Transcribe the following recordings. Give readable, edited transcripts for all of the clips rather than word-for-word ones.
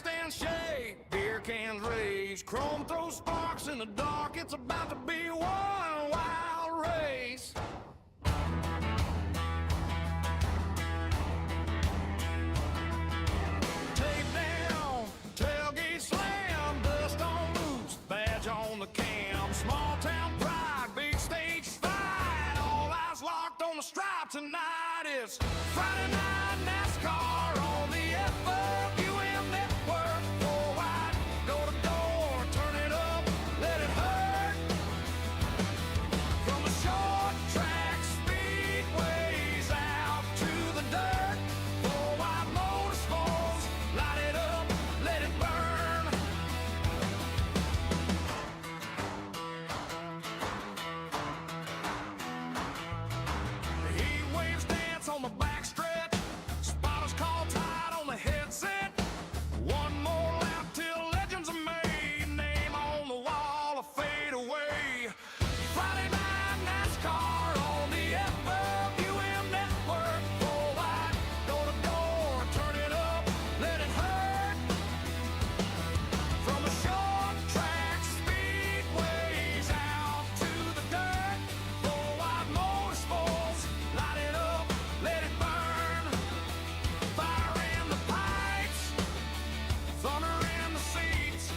grandstand shade, beer cans raised, chrome throws sparks in the dark. It's about to be one wild race. Tape down, tailgate slam, dust on loose, badge on the cam. Small town pride, big stage fight. All eyes locked on the stripe tonight. It's Friday night NASCAR on the FWM network. FourWide, door to door, turn it up, let it hurt. From the short track speedways out to the dirt. FourWide Motorsports, light it up, let it burn. The heat waves dance on the backstretch. Spotters call tight on the headset. One more lap till legends are made. Name on the wall, a fade away. Friday night NASCAR on the FWM network. FourWide, door to door, turn it up, let it hurt. From the short track speedways out to the dirt. FourWide Motorsports, light it up, let it burn. Fire in the pipes, thunder in the seats.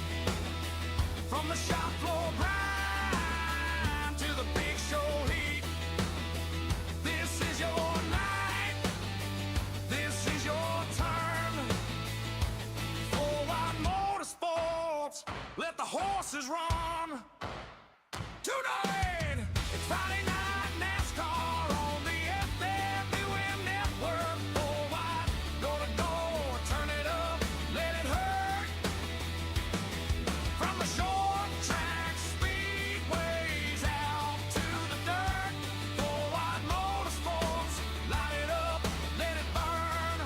From the shop floor grind to the big show heat. This is your night, this is your turn. FourWide Motorsports, let the horses run. Tonight, it's Friday night NASCAR on the FWM network. FourWide, door to door, turn it up, let it hurt. From the short track speedways out to the dirt. FourWide Motorsports, light it up, let it burn.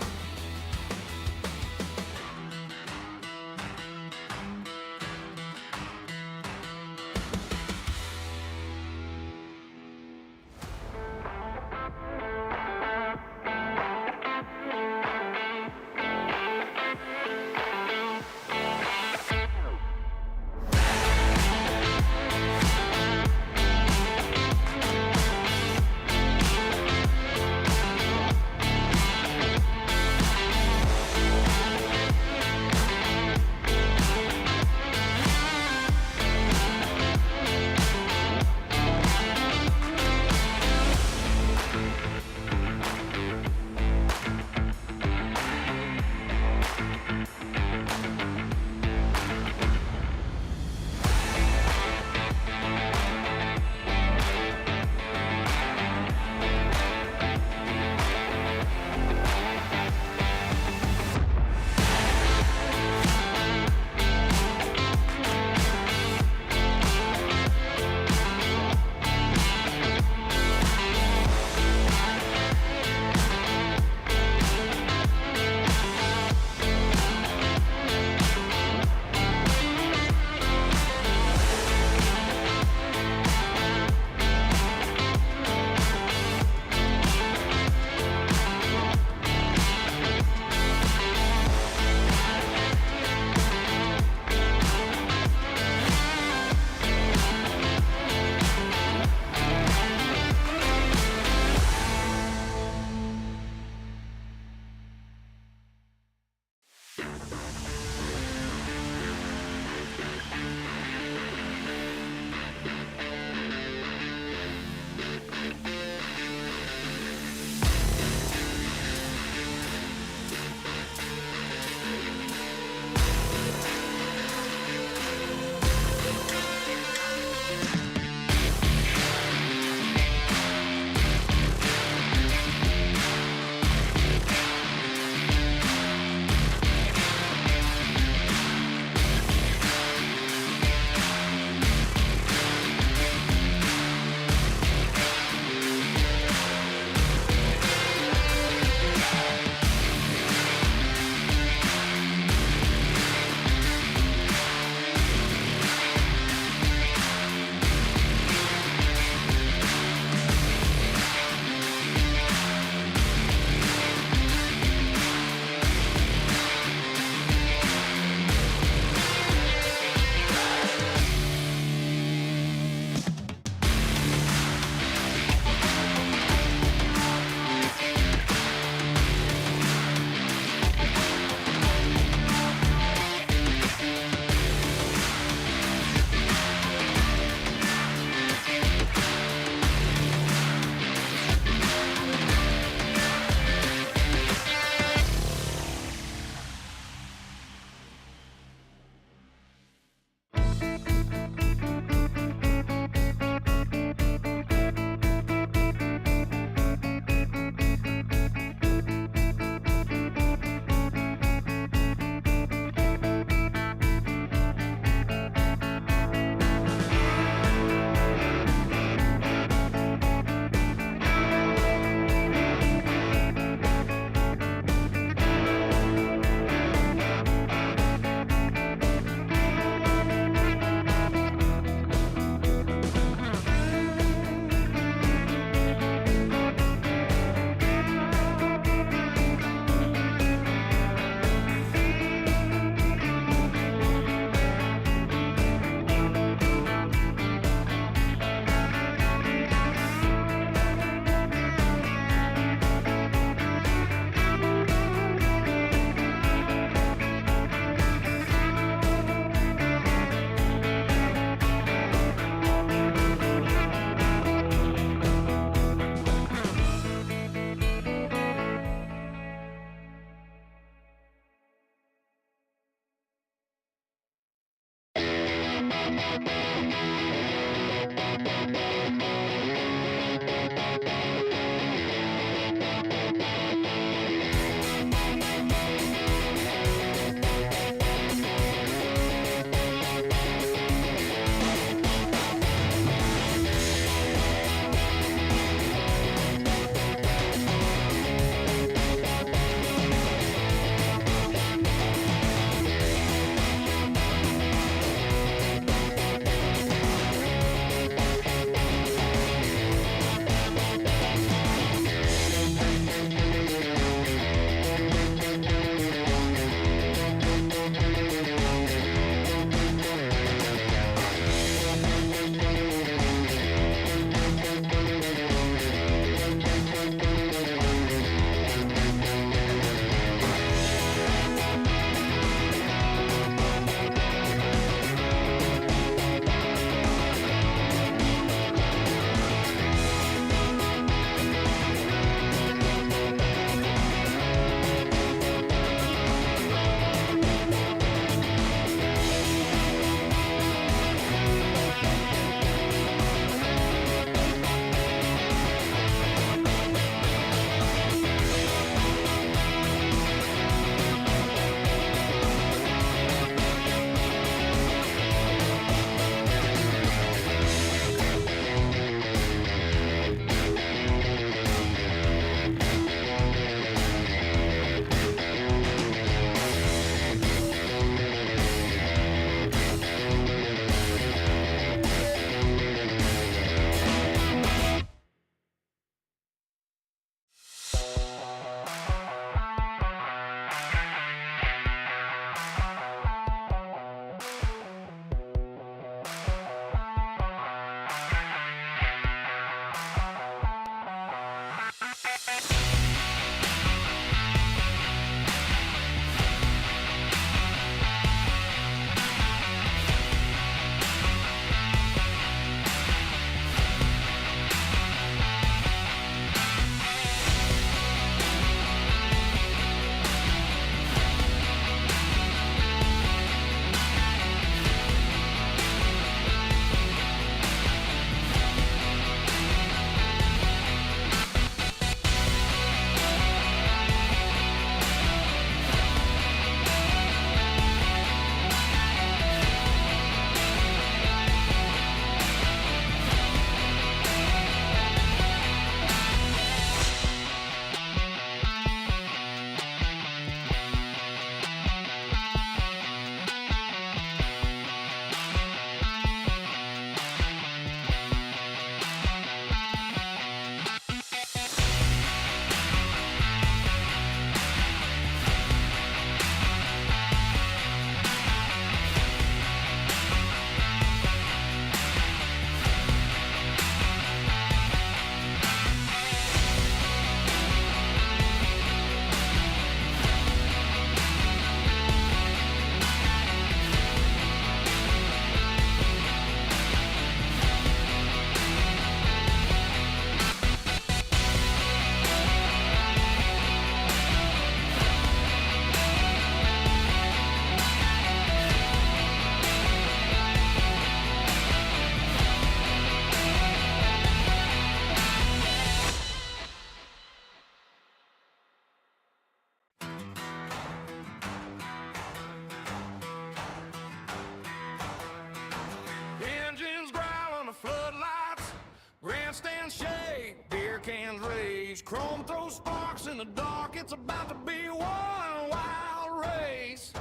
Chrome throws sparks in the dark. It's about to be one wild race.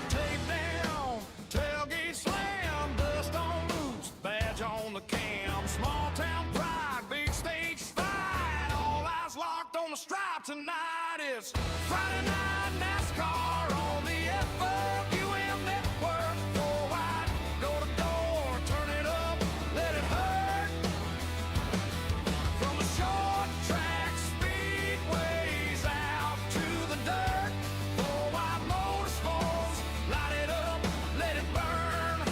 Tape down, tailgate slam, dust on boots, badge on the cam. Small town pride, big stage fight. All eyes locked on the stripe tonight. It's Friday night NASCAR on the FWM network. FourWide, door to door, turn it up, let it hurt. From the short track speedways out to the dirt. FourWide Motorsports, light it up, let it burn.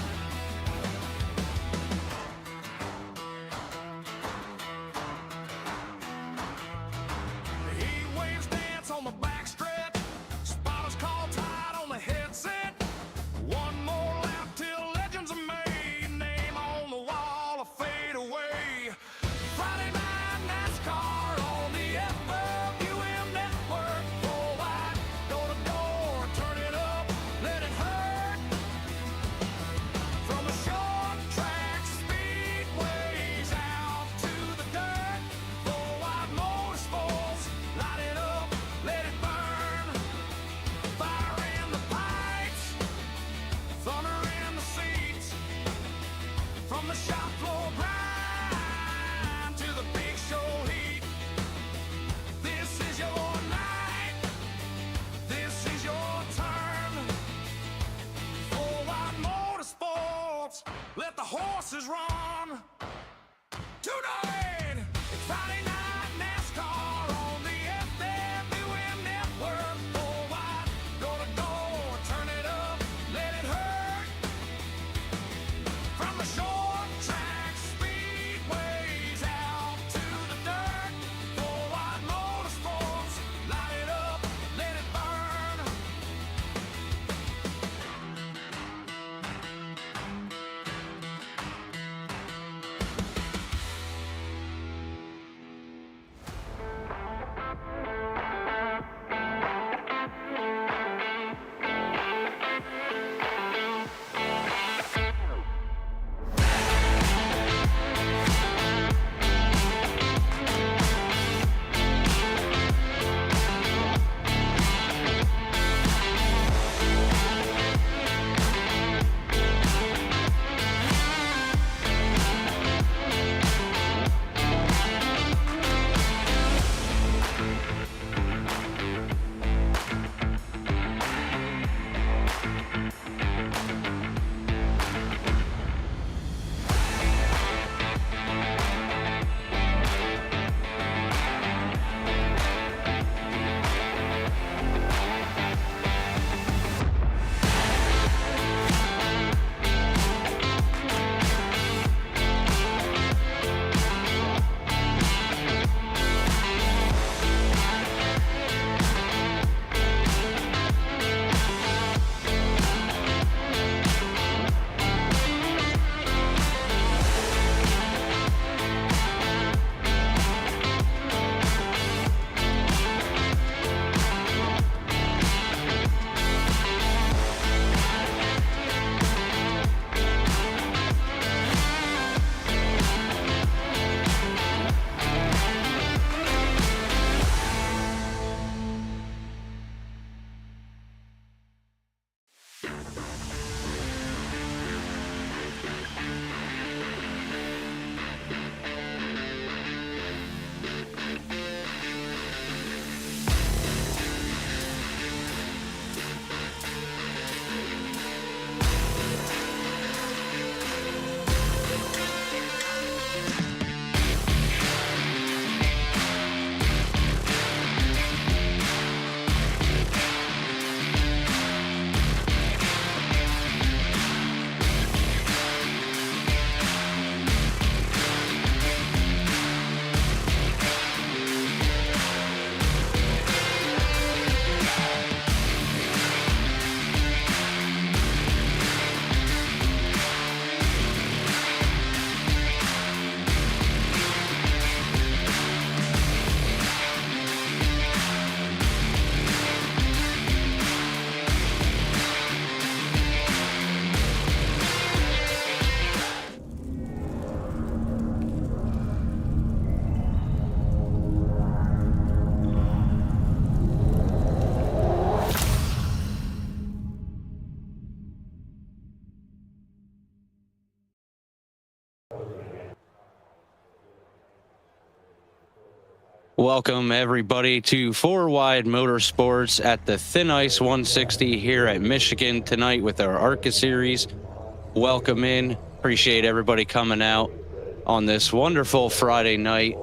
Heat waves dance on the backstretch. Spotters call Welcome everybody to FourWide Motorsports at the Thin Ice 160 here at Michigan tonight with our ARCA series. Welcome in. Appreciate everybody coming out on this wonderful Friday night.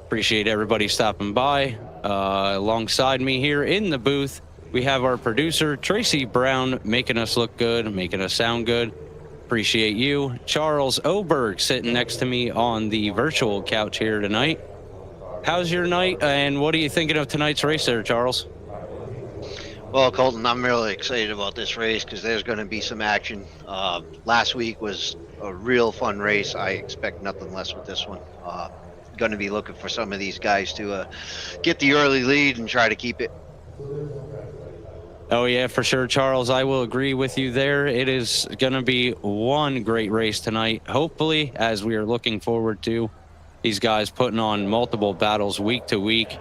Appreciate everybody stopping by. Alongside me here in the booth, we have our producer, Tracy Brown, making us look good, making us sound good. Appreciate you. Charles Oberg sitting next to me on the virtual couch here tonight. How's your night, and what are you thinking of tonight's race there, Charles? Well, Colton, I'm really excited about this race because there's going to be some action. Last week was a real fun race. I expect nothing less with this one. Going to be looking for some of these guys to get the early lead and try to keep it. Oh, yeah, for sure, Charles. I will agree with you there. It is going to be one great race tonight, hopefully, as we are looking forward to. These guys putting on multiple battles week to week.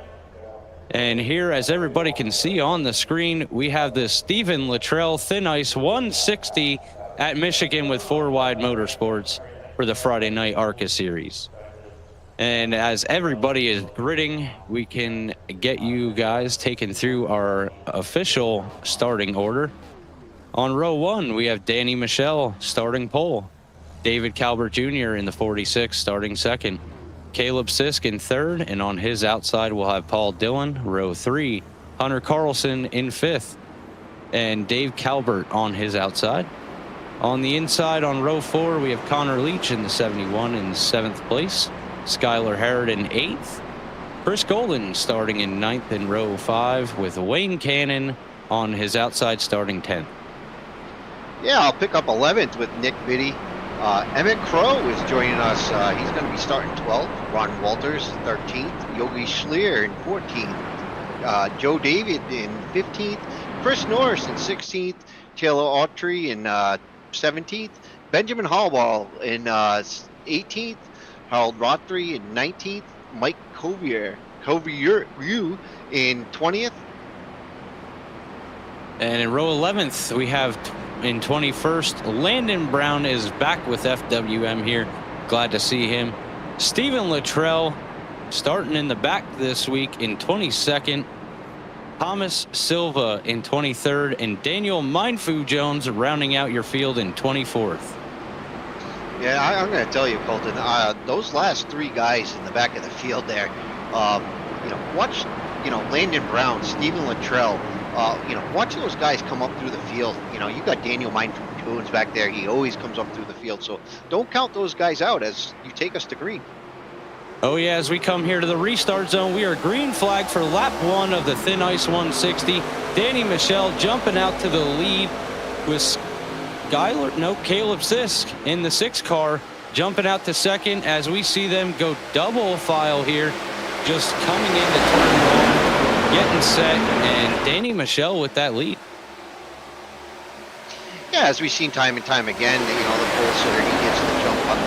And here, as everybody can see on the screen, we have the Stephen Luttrell Thin Ice 160 at Michigan with FourWide Motorsports for the Friday Night ARCA Series. And as everybody is gritting, we can get you guys taken through our official starting order. On row one, we have Danny Michelle starting pole. David Calvert Jr. in the 46 starting second. Caleb Sisk in third, and on his outside we'll have Paul Dillon. Row three, Hunter Carlson in fifth, and Dave Calvert on his outside. On the inside on row four, we have Connor Leach in the 71 in seventh place, Skylar Harrod in eighth, Chris Golden starting in ninth in row five, with Wayne Cannon on his outside starting 10th. Yeah, I'll pick up 11th with Nick Biddy. Emmett Crow is joining us. He's going to be starting 12th. Ron Walters, 13th. Yogi Schleer in 14th. Joe David in 15th. Chris Norris in 16th. Taylor Autry in 17th. Benjamin Hallwall in 18th. Harold Rothry in 19th. Mike Covier in 20th. And in row 11th, we have in 21st, Landon Brown is back with FWM here. Glad to see him. Stephen Luttrell starting in the back this week in 22nd. Thomas Silva in 23rd, and Daniel Mindfu Jones rounding out your field in 24th. Yeah, I'm going to tell you, Colton, those last three guys in the back of the field there, watch, Landon Brown, Stephen Luttrell, watch those guys come up through the field. You got Daniel Mindfu Jones back there. He always comes up through the field. So don't count those guys out as you take us to green. Oh, yeah, as we come here to the restart zone, we are green flag for lap one of the Thin Ice 160. Danny Michelle jumping out to the lead with Caleb Sisk in the 6 car, jumping out to second as we see them go double file here, just coming into turn one, getting set, and Danny Michelle with that lead. Yeah, as we've seen time and time again, the pole sitter, he gets the jump on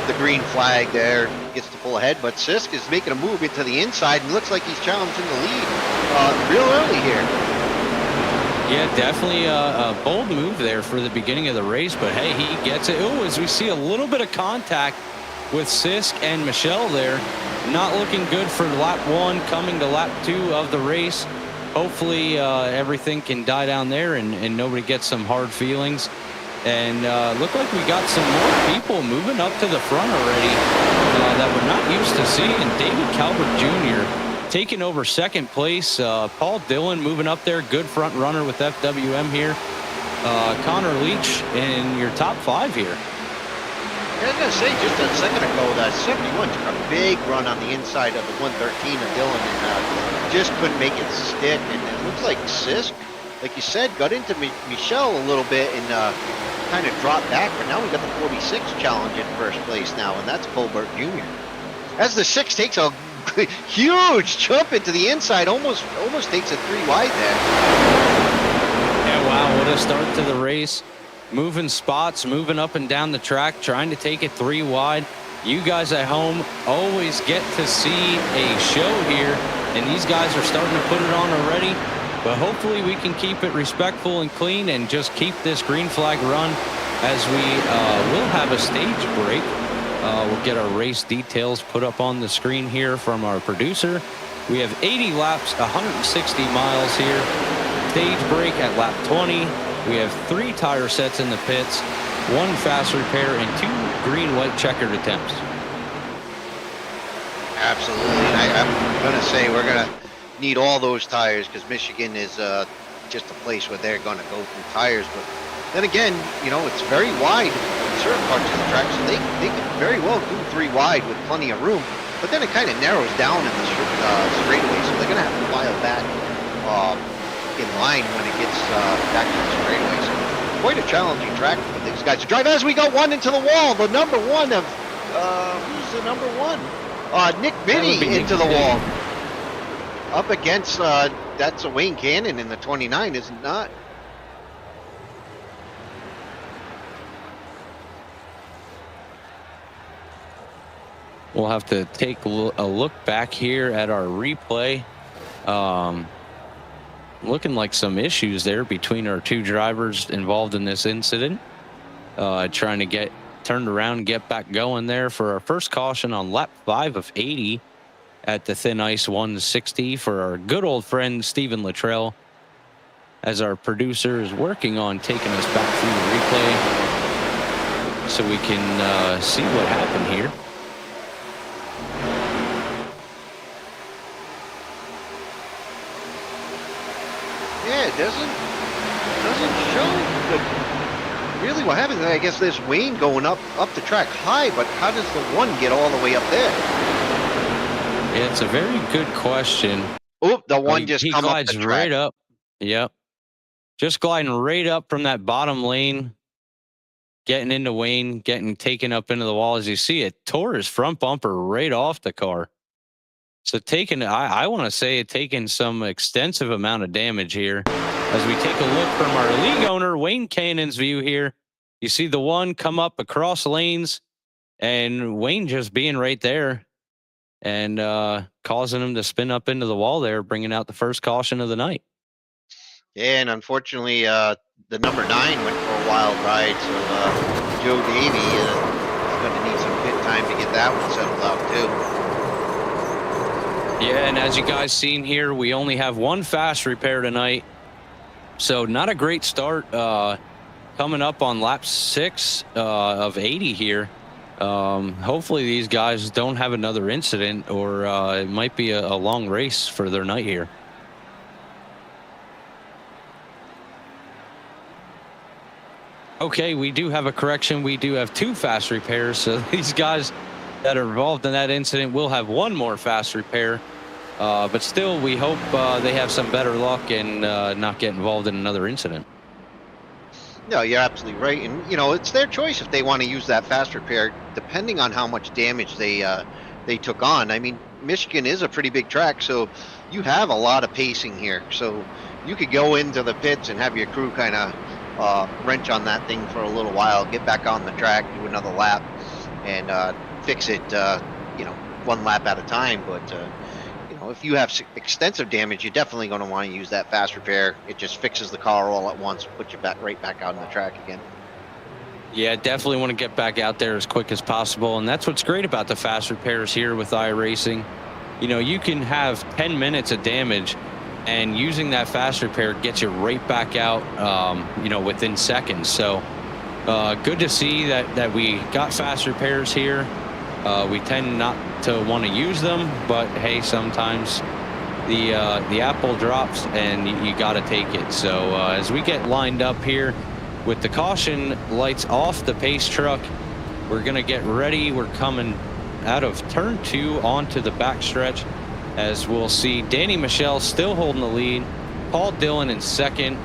the green flag there, gets to pull ahead, but Sisk is making a move into the inside and looks like he's challenging the lead real early here. Yeah, definitely a bold move there for the beginning of the race, but hey, he gets it. Oh, as we see a little bit of contact with Sisk and Michelle there. Not looking good for lap one, coming to lap two of the race. Hopefully everything can die down there and nobody gets some hard feelings. And look like we got some more people moving up to the front already that we're not used to seeing. David Calvert Jr. taking over second place. Paul Dillon moving up there. Good front runner with FWM here. Connor Leach in your top 5 here. I was going to say, just a second ago, that 71 took a big run on the inside of the 113 of Dillon and just couldn't make it stick. And it looks like Sisk, like you said, got into Michelle a little bit and kind of dropped back. But now we got the 46 challenge in first place now, and that's Colbert Jr. As the 6 takes a huge jump into the inside, almost takes it 3 wide there. Yeah, wow, what a start to the race. Moving spots, moving up and down the track, trying to take it 3 wide. You guys at home always get to see a show here, and these guys are starting to put it on already. But hopefully we can keep it respectful and clean and just keep this green flag run as we will have a stage break We'll get our race details put up on the screen here from our producer. We have 80 laps, 160 miles here. Stage break at lap 20. We have 3 tire sets in the pits, 1 fast repair, and 2 green-white checkered attempts. Absolutely. I'm going to say we're going to need all those tires because Michigan is just a place where they're going to go through tires. But then again, you know, it's very wide in certain parts of the track, so they can very well do 3 wide with plenty of room. But then it kind of narrows down in the straightaway, so they're going to have to file back in line when it gets back to the straightaway. So quite a challenging track for these guys to drive. As we go 1 into the wall, the number 1 of who's the number 1? Nick Biddy into the wall. Up against that's a Wayne Cannon in the 29, is it not? We'll have to take a look back here at our replay. Looking like some issues there between our 2 drivers involved in this incident. Trying to get turned around and get back going there for our first caution on lap 5 of 80 at the Thin Ice 160 for our good old friend Stephen Luttrell, as our producer is working on taking us back through the replay so we can see what happened here. Yeah, it doesn't show really what happened. I guess there's Wayne going up the track high, but how does the 1 get all the way up there? Yeah, it's a very good question. Oh, the 1 just he come up glides the track. right up. Yep. Just gliding right up from that bottom lane, getting into Wayne, getting taken up into the wall. As you see, it tore his front bumper right off the car. So I want to say taking some extensive amount of damage here. As we take a look from our league owner, Wayne Cannon's view here, you see the 1 come up across lanes and Wayne just being right there and causing him to spin up into the wall there, bringing out the first caution of the night. Yeah, and unfortunately, the number 9 went for a wild ride, so Joe Davey is going to need some pit time to get that one settled out too. Yeah, and as you guys seen here, we only have 1 fast repair tonight. So not a great start coming up on lap 6 of 80 here. Hopefully these guys don't have another incident, or it might be a long race for their night here. Okay, we do have a correction. We do have 2 fast repairs. So these guys that are involved in that incident will have 1 more fast repair. But still, we hope they have some better luck and not get involved in another incident. No, you're absolutely right. And, you know, it's their choice if they want to use that fast repair, depending on how much damage they took on. I mean, Michigan is a pretty big track, so you have a lot of pacing here. So you could go into the pits and have your crew kind of wrench on that thing for a little while, get back on the track, do another lap, and fix it, you know, 1 lap at a time. But you know, if you have extensive damage, you're definitely going to want to use that fast repair. It just fixes the car all at once, puts you right back out on the track again. Yeah, definitely want to get back out there as quick as possible, and that's what's great about the fast repairs here with iRacing. You know, you can have 10 minutes of damage, and using that fast repair gets you right back out, you know, within seconds. So good to see that we got fast repairs here. We tend not to want to use them, but hey, sometimes the apple drops and you got to take it. So as we get lined up here with the caution lights off the pace truck, we're going to get ready. We're coming out of turn 2 onto the back stretch, as we'll see Danny Michelle still holding the lead, Paul Dillon in 2nd,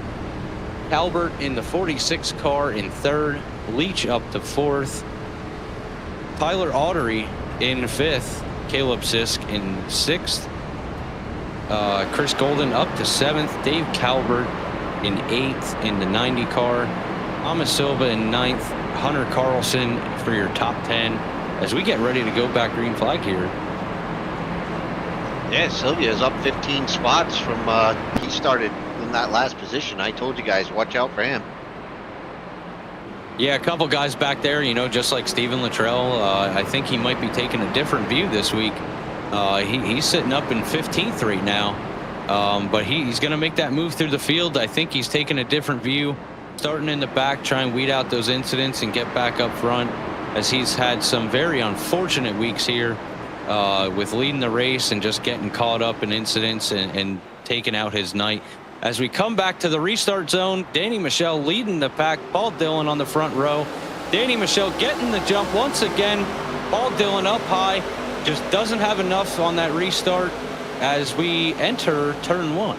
Albert in the 46 car in 3rd, Leach up to 4th, Tyler Autry in 5th, Caleb Sisk in 6th, Chris Golden up to 7th, Dave Calvert in 8th in the 90 car, Thomas Silva in 9th, Hunter Carlson for your top 10, as we get ready to go back green flag here. Yeah, Sylvia is up 15 spots from he started in that last position. I told you guys, watch out for him. Yeah, a couple guys back there, just like Steven Luttrell. I think he might be taking a different view this week. He's sitting up in 15th right now, but he's going to make that move through the field. I think he's taking a different view, starting in the back, try and weed out those incidents and get back up front, as he's had some very unfortunate weeks here with leading the race and just getting caught up in incidents and taking out his night. As we come back to the restart zone, Danny Michelle leading the pack, Paul Dillon on the front row. Danny Michelle getting the jump once again. Paul Dillon up high, just doesn't have enough on that restart as we enter turn 1.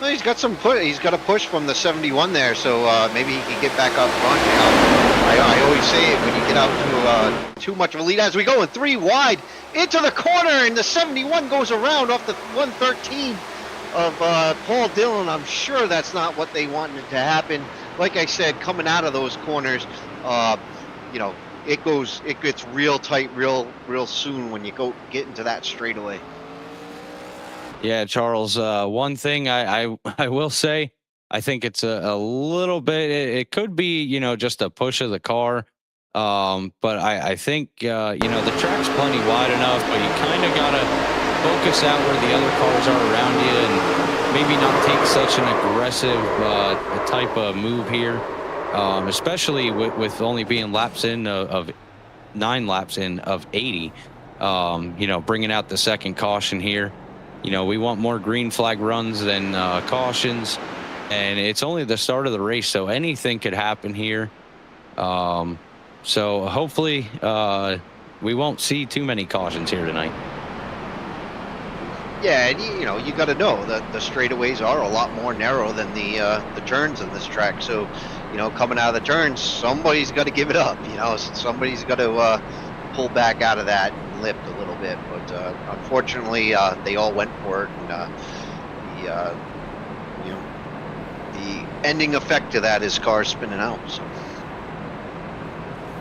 Well, he's got some he's got a push from the 71 there, so maybe he can get back up front. I always say it when you get out to too much of a lead. As we go in 3 wide into the corner, and the 71 goes around off the 113 of Paul Dillon. I'm sure that's not what they wanted to happen. Like I said, coming out of those corners, it gets real tight real soon when you get into that straightaway. Yeah, Charles, one thing I will say, I think it's a little bit, it could be, just a push of the car. But I think, the track's plenty wide enough, but you kind of got to focus out where the other cars are around you and maybe not take such an aggressive type of move here, especially with only being laps in of 9 laps in of 80, bringing out the second caution here. We want more green flag runs than cautions, and it's only the start of the race, so anything could happen here. So hopefully we won't see too many cautions here tonight. Yeah, and you got to know that the straightaways are a lot more narrow than the turns in this track. So, coming out of the turns, somebody's got to give it up. Somebody's got to pull back out of that and lift a little bit. But unfortunately, they all went for it, and the ending effect to that is cars spinning out. So.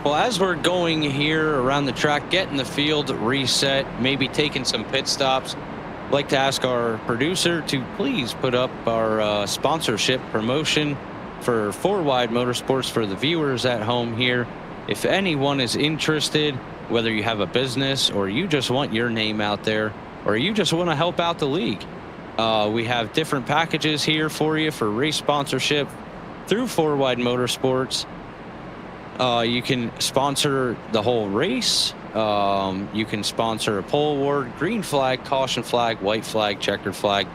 Well, as we're going here around the track, getting the field reset, maybe taking some pit stops, I'd like to ask our producer to please put up our sponsorship promotion for FourWide Motorsports for the viewers at home here. If anyone is interested, whether you have a business or you just want your name out there or you just want to help out the league, we have different packages here for you for race sponsorship through FourWide Motorsports. You can sponsor the whole race. You can sponsor a pole award, green flag, caution flag, white flag, checkered flag,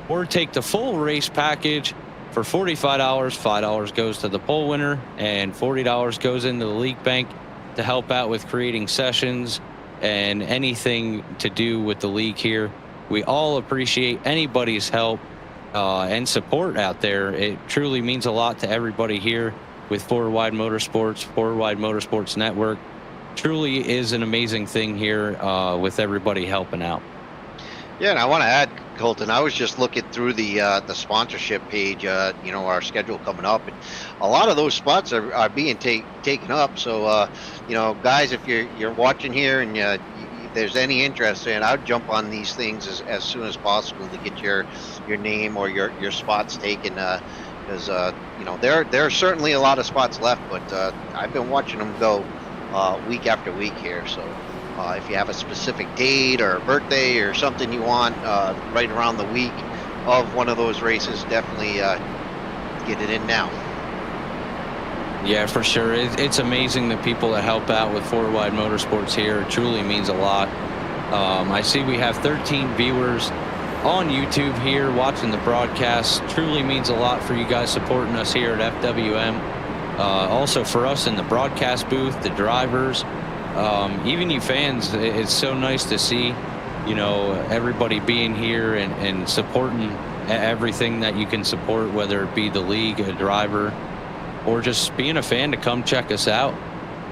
or take the full race package for $45. $5 goes to the pole winner and $40 goes into the league bank to help out with creating sessions and anything to do with the league here. We all appreciate anybody's help and support out there. It truly means a lot to everybody here with FourWide Motorsports Network. Truly is an amazing thing here with everybody helping out. Yeah, and I want to add, Colton, I was just looking through the sponsorship page, our schedule coming up, and a lot of those spots are being taken up. So, guys, if you're watching here and if there's any interest in, I'd jump on these things as soon as possible to get your name or your spots taken. Because there are certainly a lot of spots left, but I've been watching them go week after week here. So if you have a specific date or a birthday or something you want right around the week of one of those races, definitely get it in now. Yeah, for sure. It's amazing the people that help out with FourWide Motorsports here. It truly means a lot. I see we have 13 viewers on YouTube here watching the broadcast. Truly means a lot for you guys supporting us here at FWM. Also for us in the broadcast booth, the drivers, even you fans. It's so nice to see, everybody being here and supporting everything that you can support, whether it be the league, a driver, or just being a fan to come check us out.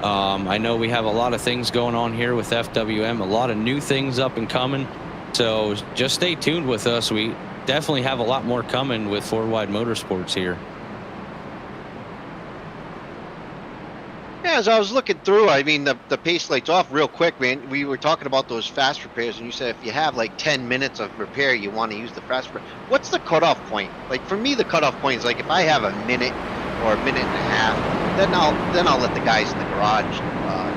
I know we have a lot of things going on here with FWM, a lot of new things up and coming. So just stay tuned with us. We definitely have a lot more coming with FourWide Motorsports here. Yeah, as I was looking through, I mean, the pace light's off real quick, man. We were talking about those fast repairs, and you said if you have like 10 minutes of repair, you want to use the fast repair. What's the cutoff point? Like for me, the cutoff point is like if I have a minute or a minute and a half, then I'll let the guys in the garage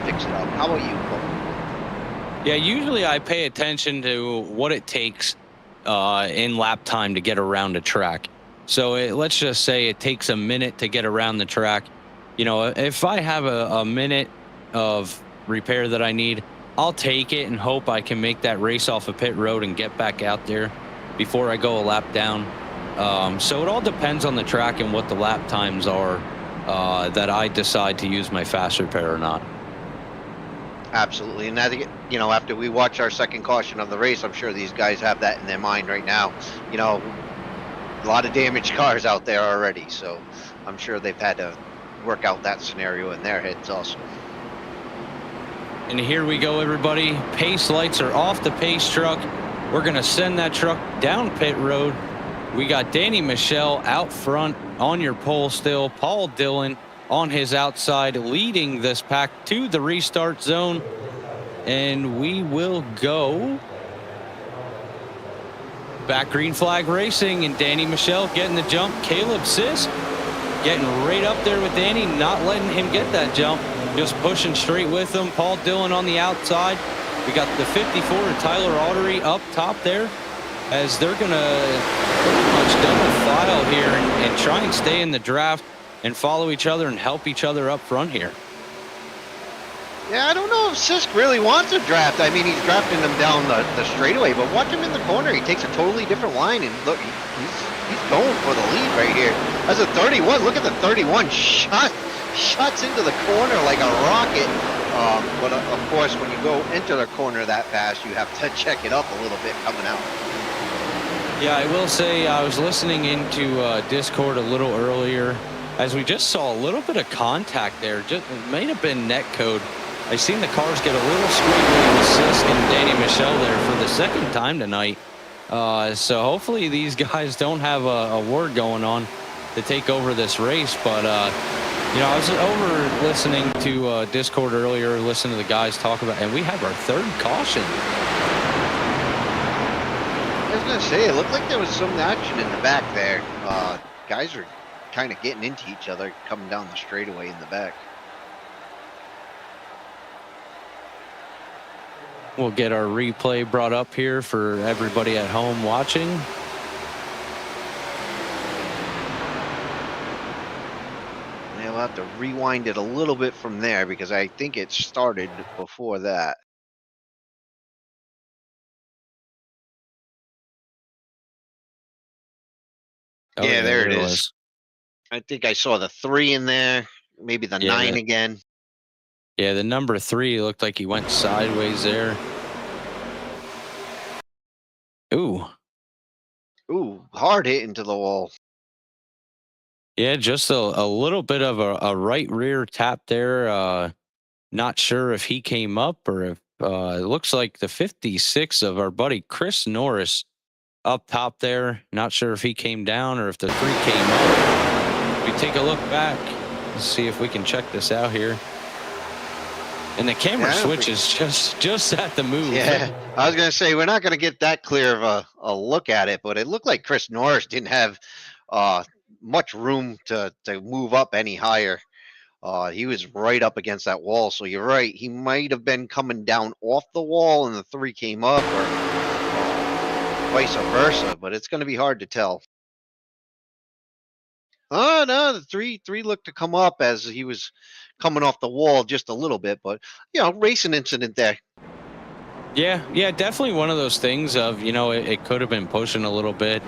fix it up. How about you, Cole? Yeah, usually I pay attention to what it takes in lap time to get around a track. So let's just say it takes a minute to get around the track. You know, if I have a minute of repair that I need, I'll take it and hope I can make that race off a pit road and get back out there before I go a lap down. So it all depends on the track and what the lap times are that I decide to use my fast repair or not. Absolutely. And I think, you know, after we watch our second caution of the race, I'm sure these guys have that in their mind right now. You know, a lot of damaged cars out there already, so I'm sure they've had to work out that scenario in their heads also. And here we go, everybody. Pace lights are off the pace truck. We're going to send that truck down pit road. We got Danny Michelle out front on your pole still. Paul Dillon on his outside leading this pack to the restart zone. And we will go back green flag racing, and Danny Michelle getting the jump. Caleb Sisk getting right up there with Danny, not letting him get that jump, just pushing straight with him. Paul Dillon on the outside. We got the 54 Tyler Autry up top there, as they're gonna pretty much double file here and try and stay in the draft and follow each other and help each other up front here. Yeah, I don't know if Sisk really wants a draft. I mean, he's drafting them down the straightaway, but watch him in the corner. He takes a totally different line, and look, he's going for the lead right here. That's a 31. Look at the 31 shots into the corner like a rocket. But of course, when you go into the corner that fast, you have to check it up a little bit coming out. Yeah, I will say I was listening into Discord a little earlier, as we just saw a little bit of contact there. It may have been net code. I seen the cars get a little squiggly with Sisk and Danny Michelle there for the second time tonight. So hopefully these guys don't have a war going on to take over this race. But, you know, I was over listening to Discord earlier, listening to the guys talk about, and we have our third caution. I was going to say, it looked like there was some action in the back there. Guys are kind of getting into each other, coming down the straightaway in the back. We'll get our replay brought up here for everybody at home watching. Yeah, we'll have to rewind it a little bit from there because I think it started before that. Oh, yeah, there it is. I think I saw the 3 in there, maybe the 9 again. Yeah, the number 3 looked like he went sideways there. Ooh, hard hit into the wall. yeah, just a little bit of a right rear tap there. Not sure if he came up or if it looks like the 56 of our buddy Chris Norris up top there. Not sure if he came down or if the 3 came up. We take a look back, let's see if we can check this out here. And the camera switch is just at the move. Yeah, I was going to say, we're not going to get that clear of a look at it, but it looked like Chris Norris didn't have much room to move up any higher. He was right up against that wall, so you're right. He might have been coming down off the wall and the 3 came up, or vice versa, but it's going to be hard to tell. Oh, no, the 3 looked to come up as he was coming off the wall just a little bit, but, you know, racing incident there. Yeah, definitely one of those things of, you know, it could have been pushing a little bit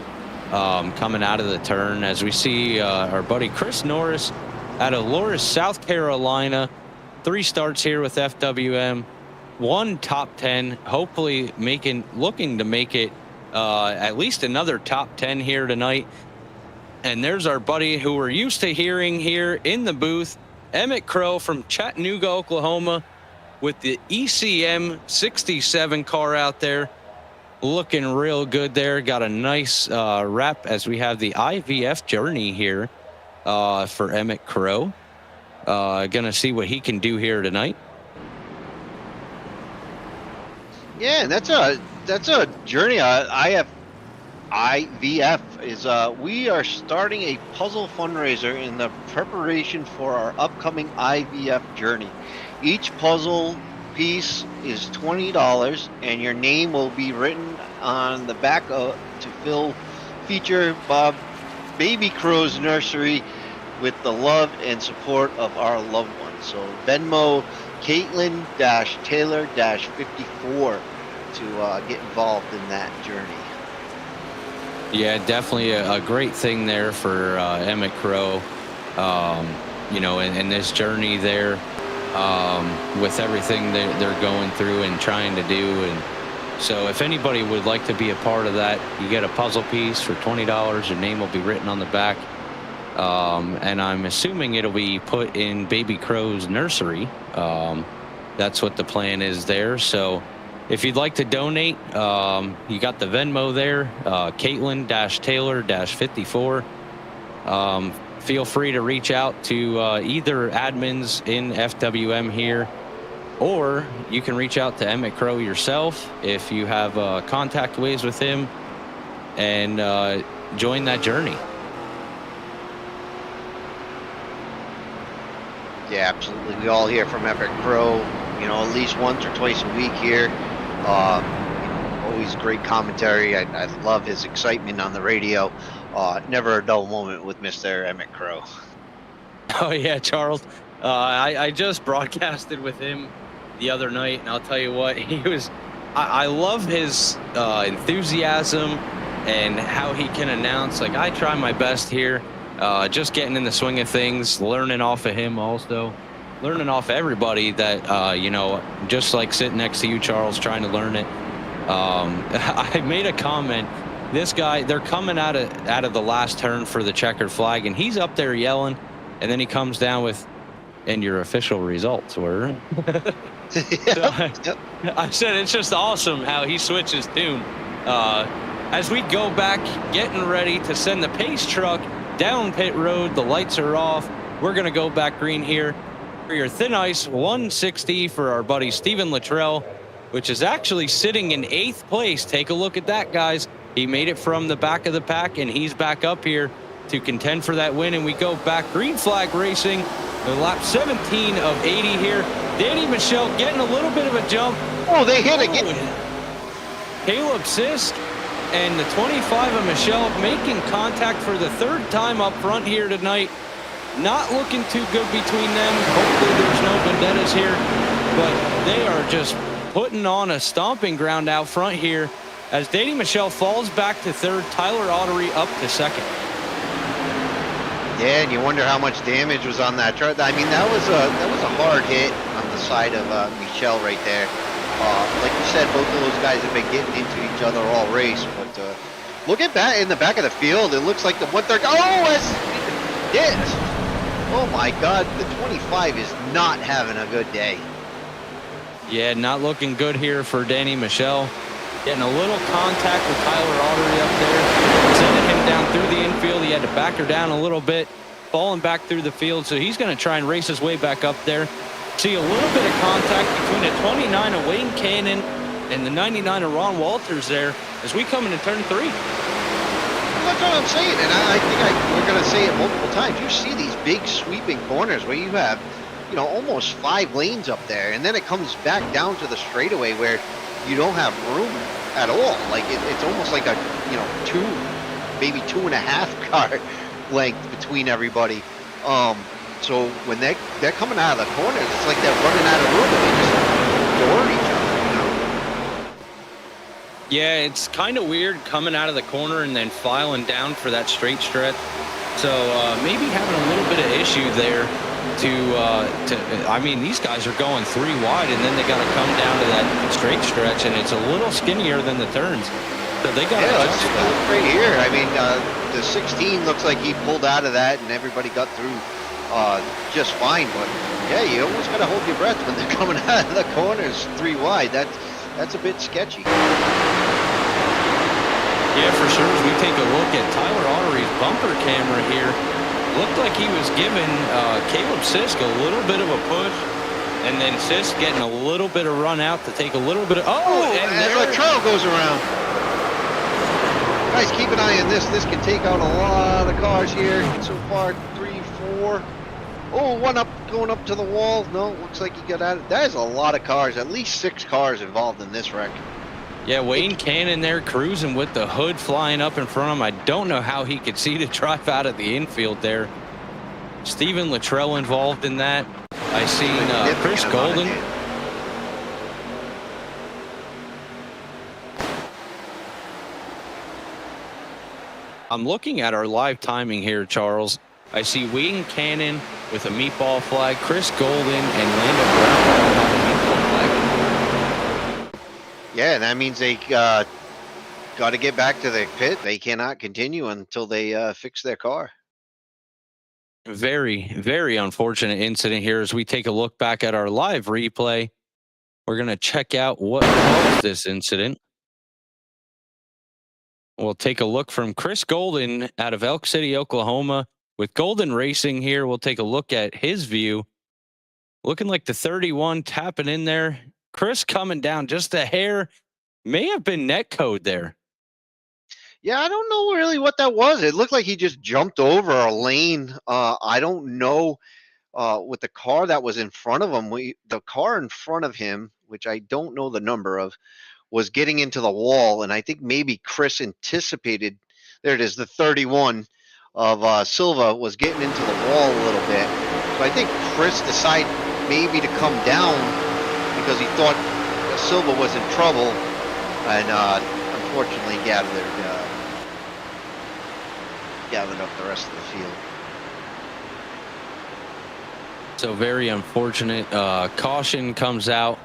coming out of the turn, as we see our buddy Chris Norris out of Loris, South Carolina. 3 starts here with FWM, 1 top 10, hopefully looking to make it at least another top 10 here tonight. And there's our buddy who we're used to hearing here in the booth, Emmett Crow from Chattanooga, Oklahoma, with the ECM 67 car out there, looking real good there. Got a nice wrap as we have the IVF journey here for Emmett Crow. Gonna see what he can do here tonight. Yeah, that's a journey. I IVF is we are starting a puzzle fundraiser in the preparation for our upcoming IVF journey. Each puzzle piece is $20, and your name will be written on the back to feature Bob Baby Crow's nursery with the love and support of our loved ones. So Venmo Caitlin-Taylor-54 to get involved in that journey. Yeah, definitely a great thing there for Emmett Crow, you know, in this journey there, with everything they're going through and trying to do. And so if anybody would like to be a part of that, you get a puzzle piece for $20. Your name will be written on the back. And I'm assuming it'll be put in Baby Crow's nursery. That's what the plan is there. So if you'd like to donate, you got the Venmo there, Caitlin-Taylor-54. Feel free to reach out to either admins in FWM here, or you can reach out to Emmett Crow yourself if you have contact ways with him, and join that journey. Yeah, absolutely. We all hear from Emmett Crow, you know, at least once or twice a week here. Always great commentary. I love his excitement on the radio. Never a dull moment with Mr. Emmett Crow. Oh yeah, Charles. I just broadcasted with him the other night, and I'll tell you what, he was. I love his enthusiasm and how he can announce. Like, I try my best here, just getting in the swing of things, learning off of him also. Learning off everybody that, you know, just like sitting next to you, Charles, trying to learn it. I made a comment. This guy, they're coming out of the last turn for the checkered flag, and he's up there yelling, and then he comes down with, and your official results were. I said it's just awesome how he switches tune. As we go back, getting ready to send the pace truck down pit road, the lights are off. We're going to go back green here. For your thin ice 160 for our buddy Steven Luttrell, which is actually sitting in 8th place. Take a look at that, guys. He made it from the back of the pack, and he's back up here to contend for that win. And we go back green flag racing, lap 17 of 80 here. Danny Michelle getting a little bit of a jump. Oh, they hit again. Caleb Sisk and the 25 of Michelle making contact for the 3rd time up front here tonight. Not looking too good between them. Hopefully there's no vendettas here, but they are just putting on a stomping ground out front here as Danny Michelle falls back to 3rd, Tyler Autry up to 2nd. Yeah, and you wonder how much damage was on that truck. I mean, that was a hard hit on the side of Michelle right there. Like you said, both of those guys have been getting into each other all race, but look at that in the back of the field. It looks like the 130. Oh, it's hit. Oh my God, the 25 is not having a good day. Yeah, not looking good here for Danny Michelle. Getting a little contact with Tyler Autry up there. Sending him down through the infield. He had to back her down a little bit. Falling back through the field, so he's going to try and race his way back up there. See a little bit of contact between the 29 of Wayne Cannon and the 99 of Ron Walters there as we come into turn 3. That's what I'm saying, and I think we're going to say it multiple times. You see these big sweeping corners where you have, you know, almost 5 lanes up there, and then it comes back down to the straightaway where you don't have room at all. Like it's almost like a, you know, 2, maybe 2.5 car length between everybody. So when they're coming out of the corners, it's like they're running out of room and they just door each other. Yeah, it's kind of weird coming out of the corner and then filing down for that straight stretch. So maybe having a little bit of issue there to I mean, these guys are going 3 wide and then they got to come down to that straight stretch, and it's a little skinnier than the turns. So they got to adjust that. Right here. I mean, the 16 looks like he pulled out of that and everybody got through just fine. But yeah, you almost got to hold your breath when they're coming out of the corners 3 wide. That's a bit sketchy. Yeah, for sure. As we take a look at Tyler Autry's bumper camera here, looked like he was giving Caleb Sisk a little bit of a push, and then Sisk getting a little bit of run out to take a little bit of... Oh, and as the trail goes around. guys keep an eye on this. This can take out a lot of cars here. So far, 3, 4. Oh, one up, going up to the wall. No, looks like he got out of it. That is a lot of cars. At least 6 cars involved in this wreck. Yeah, Wayne Cannon there cruising with the hood flying up in front of him. I don't know how he could see to drive out of the infield there. Stephen Luttrell involved in that. I seen Chris Golden. I'm looking at our live timing here, Charles. I see Wayne Cannon with a meatball flag, Chris Golden and Lando Brown all have a meatball flag. Yeah, that means they got to get back to the pit. They cannot continue until they fix their car. Very, very unfortunate incident here as we take a look back at our live replay. We're going to check out what caused this incident. We'll take a look from Chris Golden out of Elk City, Oklahoma. With Golden Racing here, we'll take a look at his view. Looking like the 31 tapping in there. Chris coming down just a hair. May have been net code there. Yeah, I don't know really what that was. It looked like he just jumped over a lane. I don't know with the car that was in front of him. The car in front of him, which I don't know the number of, was getting into the wall. And I think maybe Chris anticipated, there it is, the 31 of Silva was getting into the wall a little bit. So I think Chris decided maybe to come down because he thought Silva was in trouble, and unfortunately gathered up the rest of the field. So very unfortunate. Caution comes out.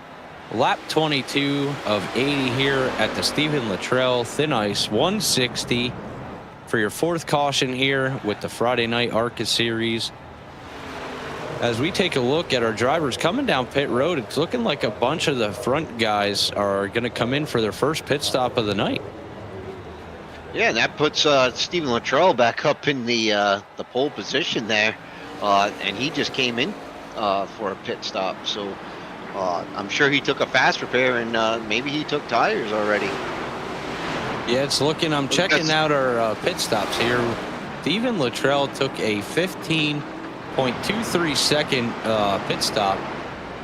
Lap 22 of 80 here at the Stephen Luttrell Thin Ice 160 for your 4th caution here with the Friday night ARCA series. As we take a look at our drivers coming down pit road, it's looking like a bunch of the front guys are going to come in for their first pit stop of the night. Yeah, and that puts Stephen Luttrell back up in the pole position there, and he just came in for a pit stop. So I'm sure he took a fast repair, and maybe he took tires already. Yeah, it's looking. I'm checking out our pit stops here. Stephen Luttrell took a 15.23 second pit stop,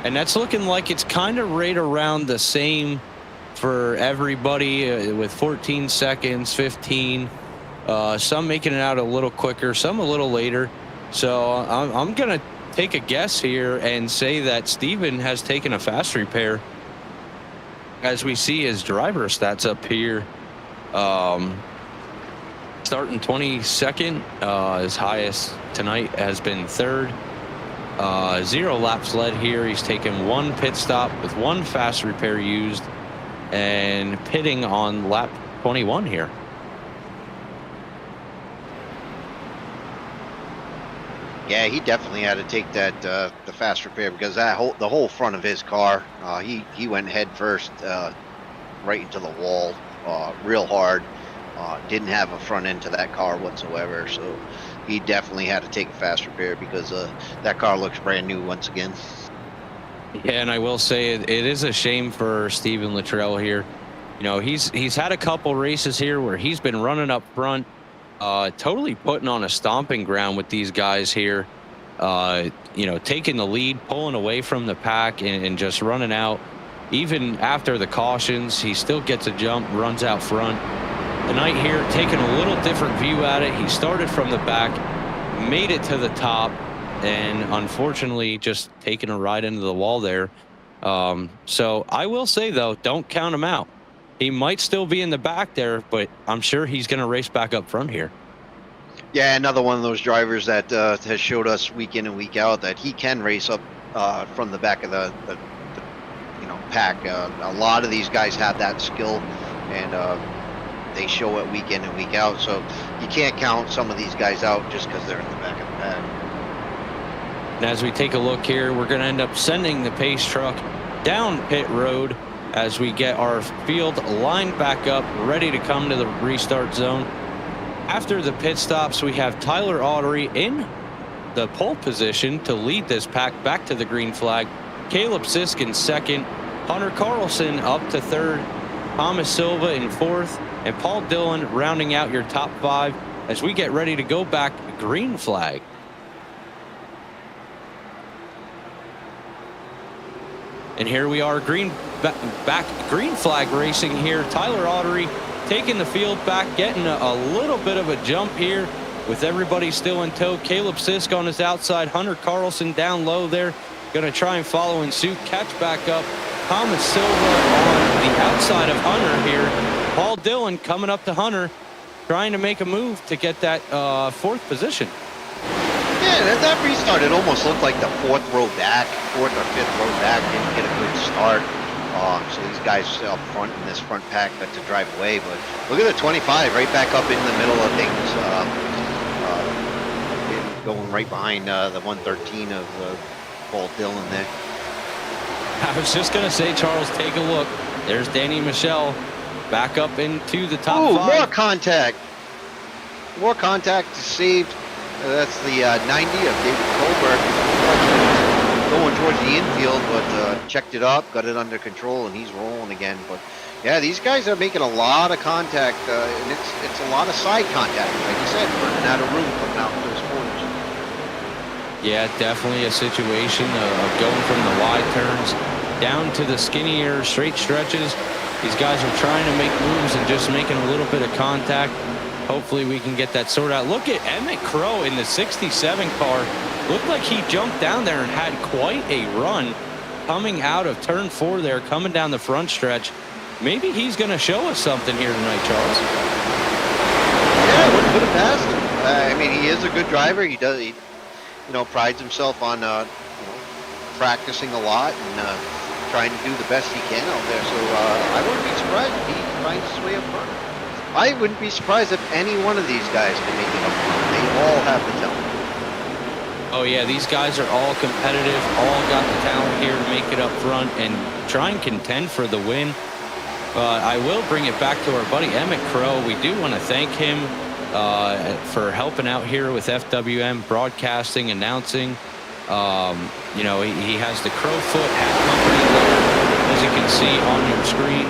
and that's looking like it's kind of right around the same for everybody with 14 seconds, 15. Some making it out a little quicker, some a little later. So I'm gonna take a guess here and say that Steven has taken a fast repair. As we see his driver stats up here, starting 22nd, his highest tonight has been 3rd. 0 laps led here. He's taken 1 pit stop with 1 fast repair used, and pitting on lap 21 here. Yeah, he definitely had to take that the fast repair because the whole front of his car, he went head first right into the wall, real hard. Didn't have a front end to that car whatsoever, so he definitely had to take a fast repair because that car looks brand new once again. Yeah, and I will say it is a shame for Stephen Luttrell here. You know, he's had a couple races here where he's been running up front, totally putting on a stomping ground with these guys here. You know, taking the lead, pulling away from the pack, and just running out. Even after the cautions, he still gets a jump, runs out front. Tonight here, taking a little different view at it. He started from the back, made it to the top, and unfortunately just taking a ride into the wall there. So I will say, though, don't count him out. He might still be in the back there, but I'm sure he's going to race back up front here. Yeah, another one of those drivers that has showed us week in and week out that he can race up from the back of the pack. A lot of these guys have that skill, and they show it week in and week out. So you can't count some of these guys out just because they're in the back of the pack. And as we take a look here, we're going to end up sending the pace truck down pit road as we get our field lined back up, ready to come to the restart zone. After the pit stops, we have Tyler Autry in the pole position to lead this pack back to the green flag. Caleb Sisk in 2nd. Hunter Carlson up to 3rd. Thomas Silva in 4th, and Paul Dillon rounding out your top 5 as we get ready to go back green flag. And here we are, back green flag racing here. Tyler Autry taking the field back, getting a little bit of a jump here with everybody still in tow. Caleb Sisk on his outside, Hunter Carlson down low there, going to try and follow in suit, catch back up. Thomas Silva on the outside of Hunter here. Paul Dillon coming up to Hunter, trying to make a move to get that 4th position. Yeah, that restart, it almost looked like the 4th row back, 4th or 5th row back didn't get a good start. So these guys up front in this front pack got to drive away. But look at the 25 right back up in the middle of things, going right behind the 113 of Paul Dillon there. I was just going to say, Charles, take a look. There's Danny Michelle back up into the top 5. More contact. More contact saved. That's the 90 of David Colbert. Going towards the infield, but checked it up, got it under control, and he's rolling again. But yeah, these guys are making a lot of contact, and it's a lot of side contact. Like you said, running out of room coming out those corners. Yeah, definitely a situation of going from the wide turns down to the skinnier straight stretches. These guys are trying to make moves and just making a little bit of contact. Hopefully we can get that sorted out. Look at Emmett Crow in the 67 car. Looked like he jumped down there and had quite a run coming out of turn 4 there, coming down the front stretch. Maybe he's going to show us something here tonight, Charles. Yeah, wouldn't put it past him. I mean, he is a good driver. He prides himself on practicing a lot and trying to do the best he can out there. So I wouldn't be surprised if he finds his way up front. I wouldn't be surprised if any one of these guys can make it up front. They all have the talent. Oh yeah, these guys are all competitive, all got the talent here to make it up front and try and contend for the win. I will bring it back to our buddy Emmett Crow. We do want to thank him for helping out here with FWM, broadcasting, announcing. He has the Crowfoot Hat Company there, as you can see on your screen.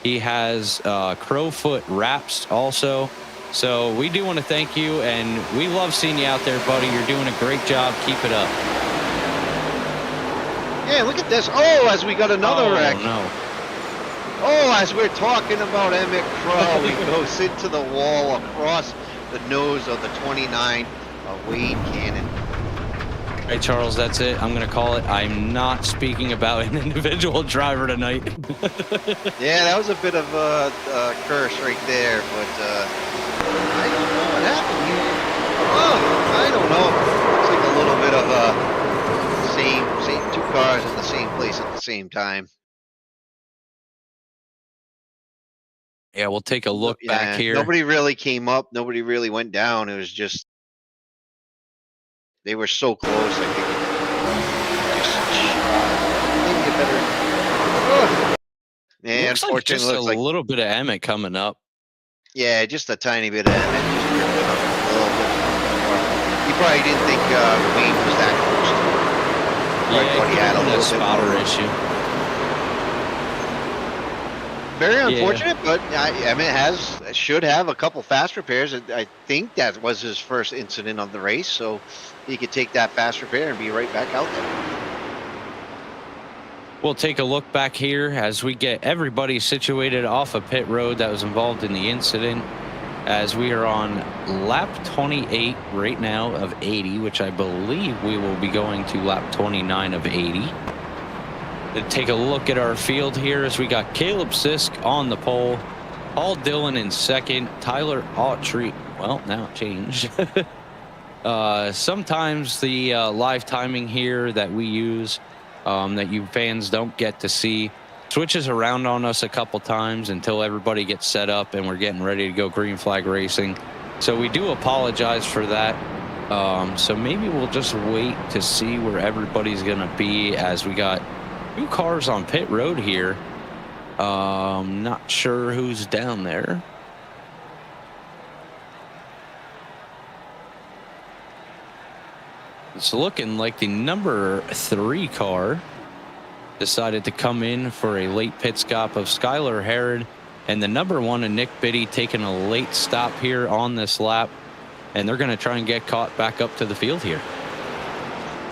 He has Crowfoot wraps also. So we do want to thank you, and we love seeing you out there, buddy. You're doing a great job. Keep it up. Yeah, look at this. Oh, as we got another wreck. No. Oh, as we're talking about Emmett Crow, he goes into the wall across the nose of the 29 Wade Cannon. Hey, Charles, that's it. I'm going to call it. I'm not speaking about an individual driver tonight. Yeah, that was a bit of a curse right there, but I don't know what happened here. Oh, I don't know. Looks like a little bit of same two cars in the same place at the same time. Yeah, we'll take a look back here. Nobody really came up. Nobody really went down. It was just they were so close. I think maybe a better. And looks like just a little bit of Emmett coming up. Yeah, just a tiny bit of Emmett. Just drifting up a little bit more. He probably didn't think Wayne was that close. Yeah, thought he had a little spotter issue. Very unfortunate, but Emmett should have a couple fast repairs. I think that was his first incident of the race, so he could take that fast repair and be right back out there. We'll take a look back here as we get everybody situated off of pit road that was involved in the incident, as we are on lap 28 right now of 80, which I believe we will be going to lap 29 of 80. Take a look at our field here as we got Caleb Sisk on the pole, Paul Dillon in second, Tyler Autry. Well, now it changed. Sometimes the live timing here that we use that you fans don't get to see switches around on us a couple times until everybody gets set up and we're getting ready to go green flag racing. So we do apologize for that. So maybe we'll just wait to see where everybody's going to be as we got 2 cars on pit road here. Not sure who's down there. It's looking like the number 3 car decided to come in for a late pit stop of Skylar Herod And the number 1 and Nick Biddy taking a late stop here on this lap. And they're going to try and get caught back up to the field here.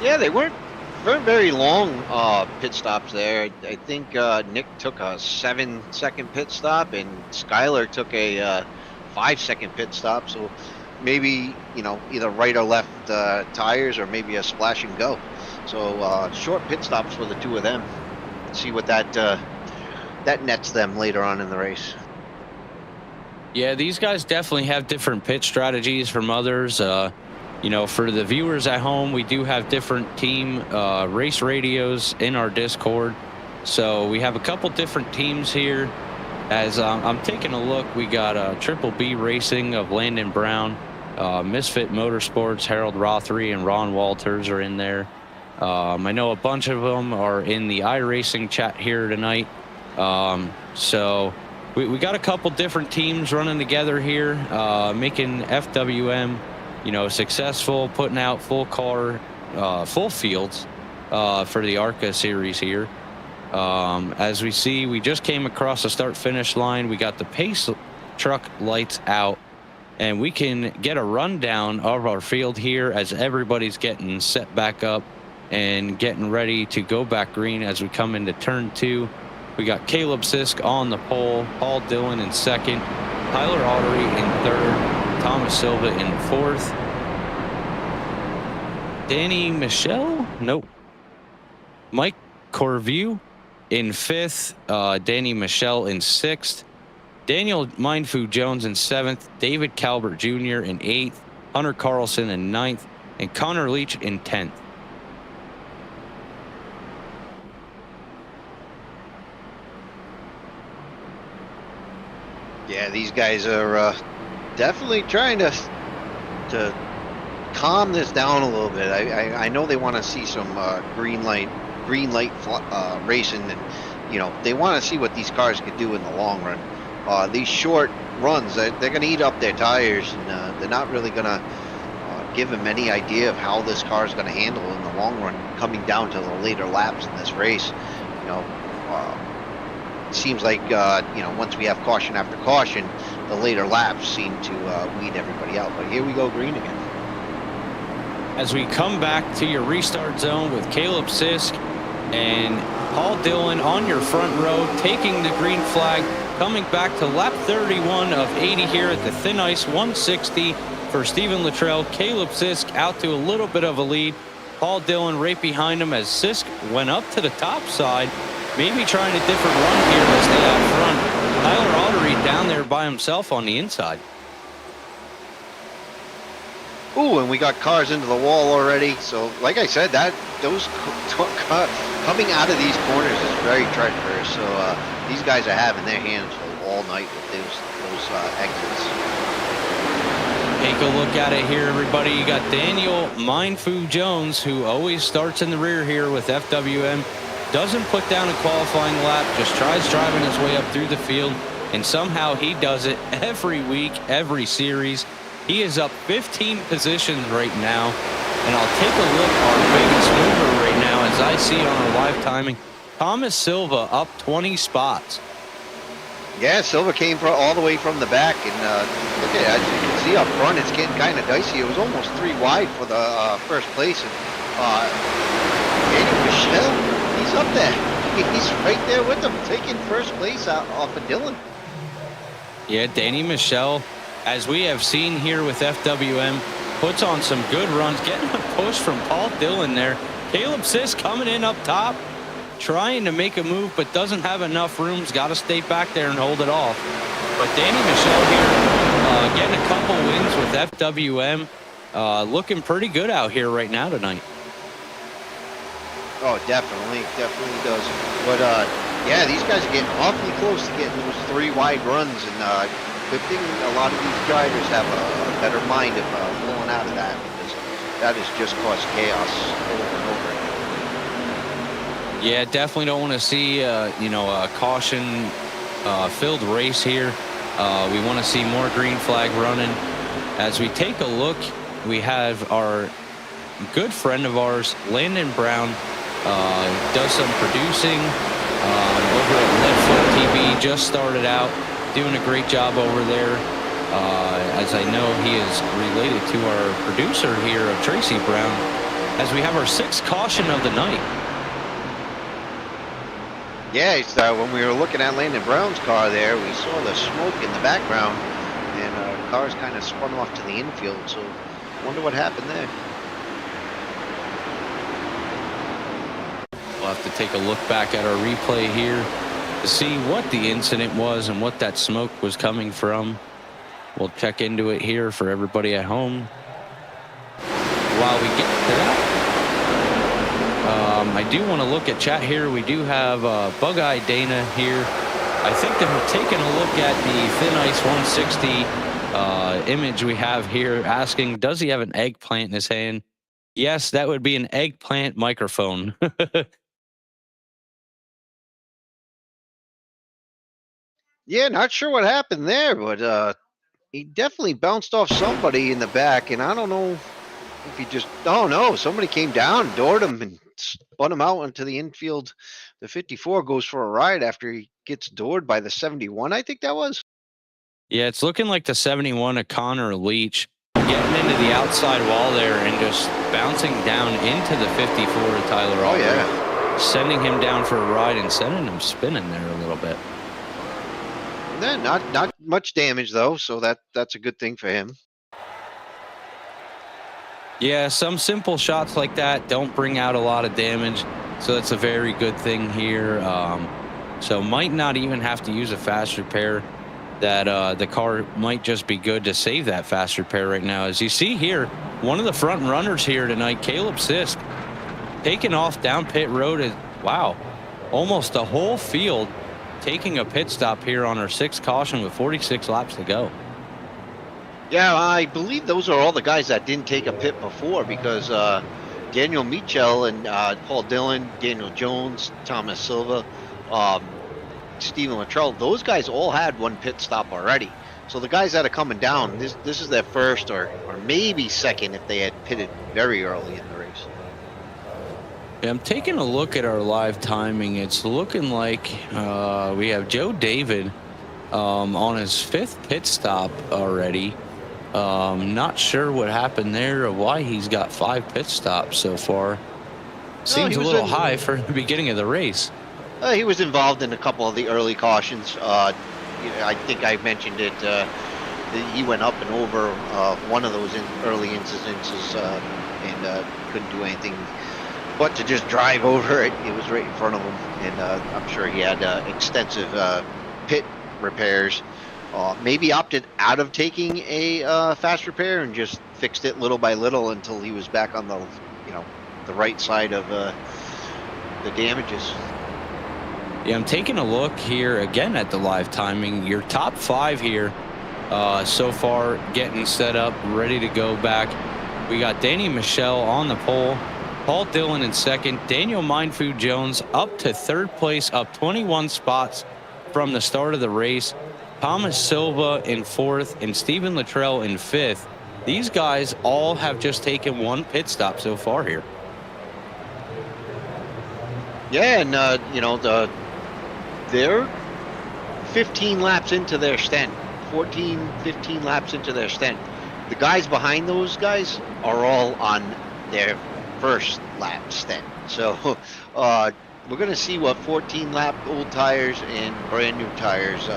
Yeah, they weren't very long pit stops there. I think Nick took a 7-second pit stop and Skylar took a 5-second pit stop. So maybe, either right or left tires or maybe a splash and go. So short pit stops for the two of them. See what that nets them later on in the race. Yeah, these guys definitely have different pit strategies from others. For the viewers at home, we do have different team race radios in our Discord. So we have a couple different teams here. As I'm taking a look, we got Triple B Racing of Landon Brown, Misfit Motorsports, Harold Rothery, and Ron Walters are in there. I know a bunch of them are in the iRacing chat here tonight. So we got a couple different teams running together here, making FWM, successful, putting out full fields for the ARCA series here. As we see, we just came across the start-finish line. We got the pace truck lights out, and we can get a rundown of our field here as everybody's getting set back up and getting ready to go back green as we come into turn 2. We got Caleb Sisk on the pole, Paul Dillon in second, Tyler Autry in third, Thomas Silva in 4th, Danny Michelle? Nope. Mike Corvue in 5th, Danny Michelle in 6th, Daniel Mindfu Jones in 7th, David Calvert Jr. in 8th, Hunter Carlson in 9th, and Connor Leach in 10th. Yeah, these guys are definitely trying to calm this down a little bit. I know they want to see some green light racing, and they want to see what these cars could do in the long run. These short runs, they're going to eat up their tires, and they're not really going to give them any idea of how this car is going to handle in the long run, coming down to the later laps in this race. Seems like once we have caution after caution, the later laps seem to weed everybody out. But here we go, green again. As we come back to your restart zone with Caleb Sisk and Paul Dillon on your front row, taking the green flag, coming back to lap 31 of 80 here at the Thin Ice 160 for Stephen Luttrell. Caleb Sisk out to a little bit of a lead. Paul Dillon right behind him as Sisk went up to the top side, maybe trying a different run here to stay out front. Tyler Autry down there by himself on the inside. Ooh, and we got cars into the wall already. So, like I said, those coming out of these corners is very treacherous. So these guys are having their hands full all night with those exits. Take a look at it here, everybody. You got Daniel Mindfu Jones, who always starts in the rear here with FWM. Doesn't put down a qualifying lap, just tries driving his way up through the field, and somehow he does it every week, every series. He is up 15 positions right now, and I'll take a look. Our biggest mover right now, as I see on our live timing, Thomas Silva up 20 spots. Yeah, Silva came all the way from the back, and look at it, as you can see up front, it's getting kind of dicey. It was almost 3 wide for the first place, and Danny Michelle, he's up there. He's right there with them, taking first place off of Dillon. Yeah, Danny Michelle, as we have seen here with FWM, puts on some good runs, getting a push from Paul Dillon there. Caleb Sisk coming in up top, trying to make a move, but doesn't have enough room. Got to stay back there and hold it off. But Danny Michelle here, getting a couple wins with FWM, looking pretty good out here right now tonight. Oh, definitely does. But yeah, these guys are getting awfully close to getting those 3 wide runs, and good thing a lot of these drivers have a better mind of pulling out of that, because that has just caused chaos over and over again. Yeah, definitely don't want to see a caution filled race here. We want to see more green flag running. As we take a look, we have our good friend of ours, Landon Brown, does some producing over at Leadfoot TV, just started out. doing a great job over there. As I know, he is related to our producer here of Tracy Brown, as we have our 6th caution of the night. Yeah, it's, when we were looking at Landon Brown's car there, we saw the smoke in the background, and our cars kind of spun off to the infield, so I wonder what happened there. We'll have to take a look back at our replay here to see what the incident was and what that smoke was coming from. We'll check into it here for everybody at home while we get to that. I do want to look at chat here. We do have Bug-Eye Dana here. I think they're taking a look at the Thin Ice 160 image we have here, asking, does he have an eggplant in his hand? Yes, that would be an eggplant microphone. Yeah, not sure what happened there, but he definitely bounced off somebody in the back, and I don't know if he just, oh no, somebody came down, doored him, and spun him out into the infield. The 54 goes for a ride after he gets doored by the 71, I think that was. Yeah, it's looking like the 71 of Connor Leach getting into the outside wall there and just bouncing down into the 54 of Tyler Oh, Allred, yeah. sending him down for a ride and sending him spinning there a little bit. Yeah, not much damage though, so that's a good thing for him. Yeah, some simple shots like that don't bring out a lot of damage, so that's a very good thing here. So might not even have to use a fast repair. That the car might just be good to save that fast repair right now. As you see here, one of the front runners here tonight, Caleb Sisk, taking off down pit road. Wow, almost the whole field taking a pit stop here on our 6th caution with 46 laps to go. Yeah, I believe those are all the guys that didn't take a pit before, because Daniel Michel and Paul Dillon, Daniel Jones, Thomas Silva, Stephen Luttrell, those guys all had one pit stop already. So the guys that are coming down, this is their first or maybe second if they had pitted very early in the race. Yeah, I'm taking a look at our live timing. It's looking like we have Joe David on his 5th pit stop already. Not sure what happened there or why he's got 5 pit stops so far. Seems a little high for the beginning of the race. He was involved in a couple of the early cautions. I think I mentioned it. He went up and over one of those early incidences and couldn't do anything but to just drive over it. It was right in front of him, and I'm sure he had extensive pit repairs. Maybe opted out of taking a fast repair and just fixed it little by little until he was back on the, the right side of the damages. Yeah, I'm taking a look here again at the live timing. Your top 5 here so far getting set up, ready to go back. We got Danny Michel on the pole, Paul Dillon in 2nd, Daniel Mindfood Jones up to 3rd place, up 21 spots from the start of the race. Thomas Silva in 4th and Stephen Luttrell in 5th. These guys all have just taken 1 pit stop so far here. Yeah, and they're 15 laps into their stint, 14, 15 laps into their stint. The guys behind those guys are all on their 1st lap stint. So we're going to see what 14 lap old tires and brand new tires,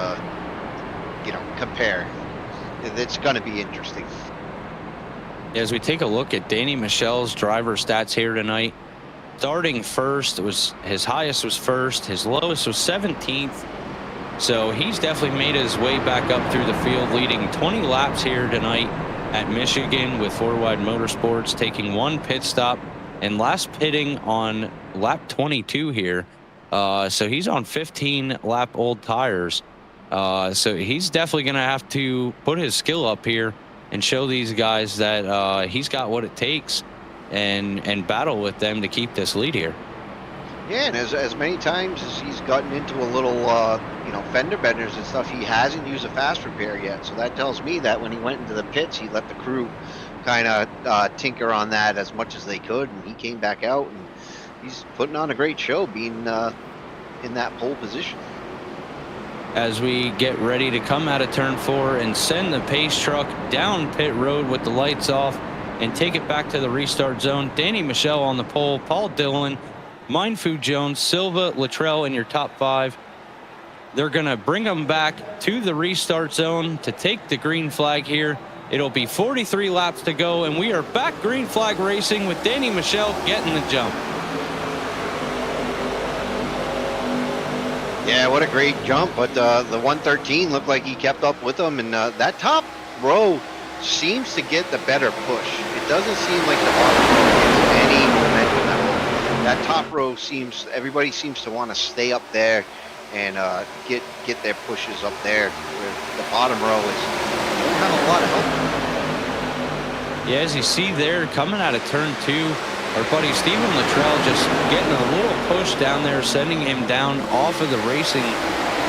compare. It's going to be interesting. As we take a look at Danny Michel's driver stats here tonight, starting first, his highest was 1st, his lowest was 17th. So he's definitely made his way back up through the field, leading 20 laps here tonight at Michigan with FourWide Motorsports, taking 1 pit stop and last pitting on lap 22 here. So he's on 15 lap old tires. So he's definitely going to have to put his skill up here and show these guys that he's got what it takes and battle with them to keep this lead here. Yeah, and as many times as he's gotten into a little, fender benders and stuff, he hasn't used a fast repair yet. So that tells me that when he went into the pits, he let the crew kind of tinker on that as much as they could, and he came back out, and he's putting on a great show being in that pole position. as we get ready to come out of turn 4 and send the pace truck down pit road with the lights off and take it back to the restart zone. Danny Michelle on the pole, Paul Dillon, Mindfu Jones, Silva, Luttrell in your top 5. They're going to bring them back to the restart zone to take the green flag here. It'll be 43 laps to go, and we are back green flag racing with Danny Michelle getting the jump. Yeah, what a great jump, but the 113 looked like he kept up with them, and that top row seems to get the better push. It doesn't seem like the bottom row gets any momentum at all. That top row everybody seems to want to stay up there and get their pushes up there, where the bottom row don't have a lot of help. Yeah, as you see there, coming out of turn 2, our buddy Stephen Luttrell just getting a little push down there, sending him down off of the racing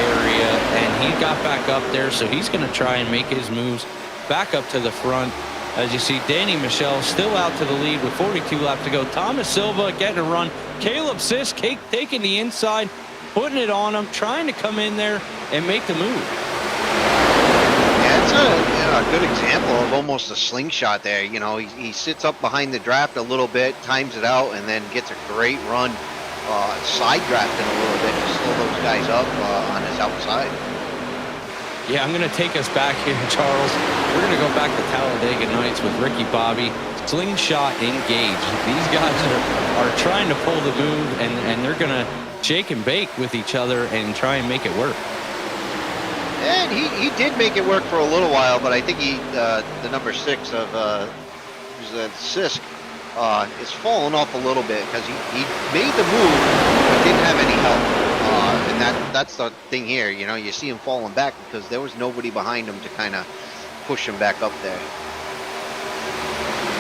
area, and he got back up there, so he's going to try and make his moves back up to the front. As you see, Danny Michelle still out to the lead with 42 laps to go. Thomas Silva getting a run. Caleb Sisk taking the inside, putting it on him, trying to come in there and make the move. Yeah, it's a good example of almost a slingshot there. You know, he sits up behind the draft a little bit, times it out, and then gets a great run, side drafting a little bit to slow those guys up on his outside. Yeah, I'm going to take us back here, Charles. We're going to go back to Talladega Nights with Ricky Bobby. Slingshot engaged. These guys are trying to pull the move, and they're going to shake and bake with each other and try and make it work. And he did make it work for a little while, but I think the number 6 of Sisk is falling off a little bit because he made the move but didn't have any help. And that's the thing here. You know, you see him falling back because there was nobody behind him to kind of push him back up there.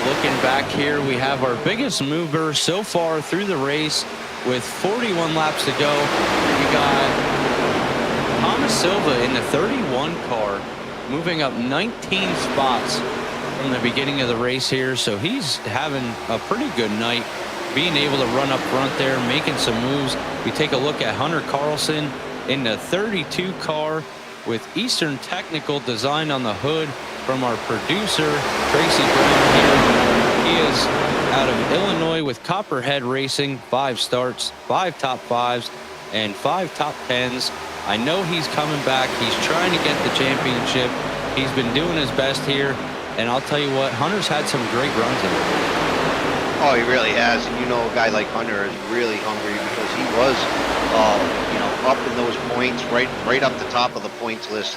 Looking back here, we have our biggest mover so far through the race with 41 laps to go. We got Thomas Silva in the 31 car, moving up 19 spots from the beginning of the race here. So he's having a pretty good night, being able to run up front there, making some moves. We take a look at Hunter Carlson in the 32 car with Eastern Technical Design on the hood from our producer, Tracy Brown here. He is out of Illinois with Copperhead Racing, 5 starts, 5 top 5s, and 5 top 10s. I know he's coming back. He's trying to get the championship. He's been doing his best here. And I'll tell you what, Hunter's had some great runs in it. Oh, he really has. And you know, a guy like Hunter is really hungry because he was, up in those points, right up the top of the points list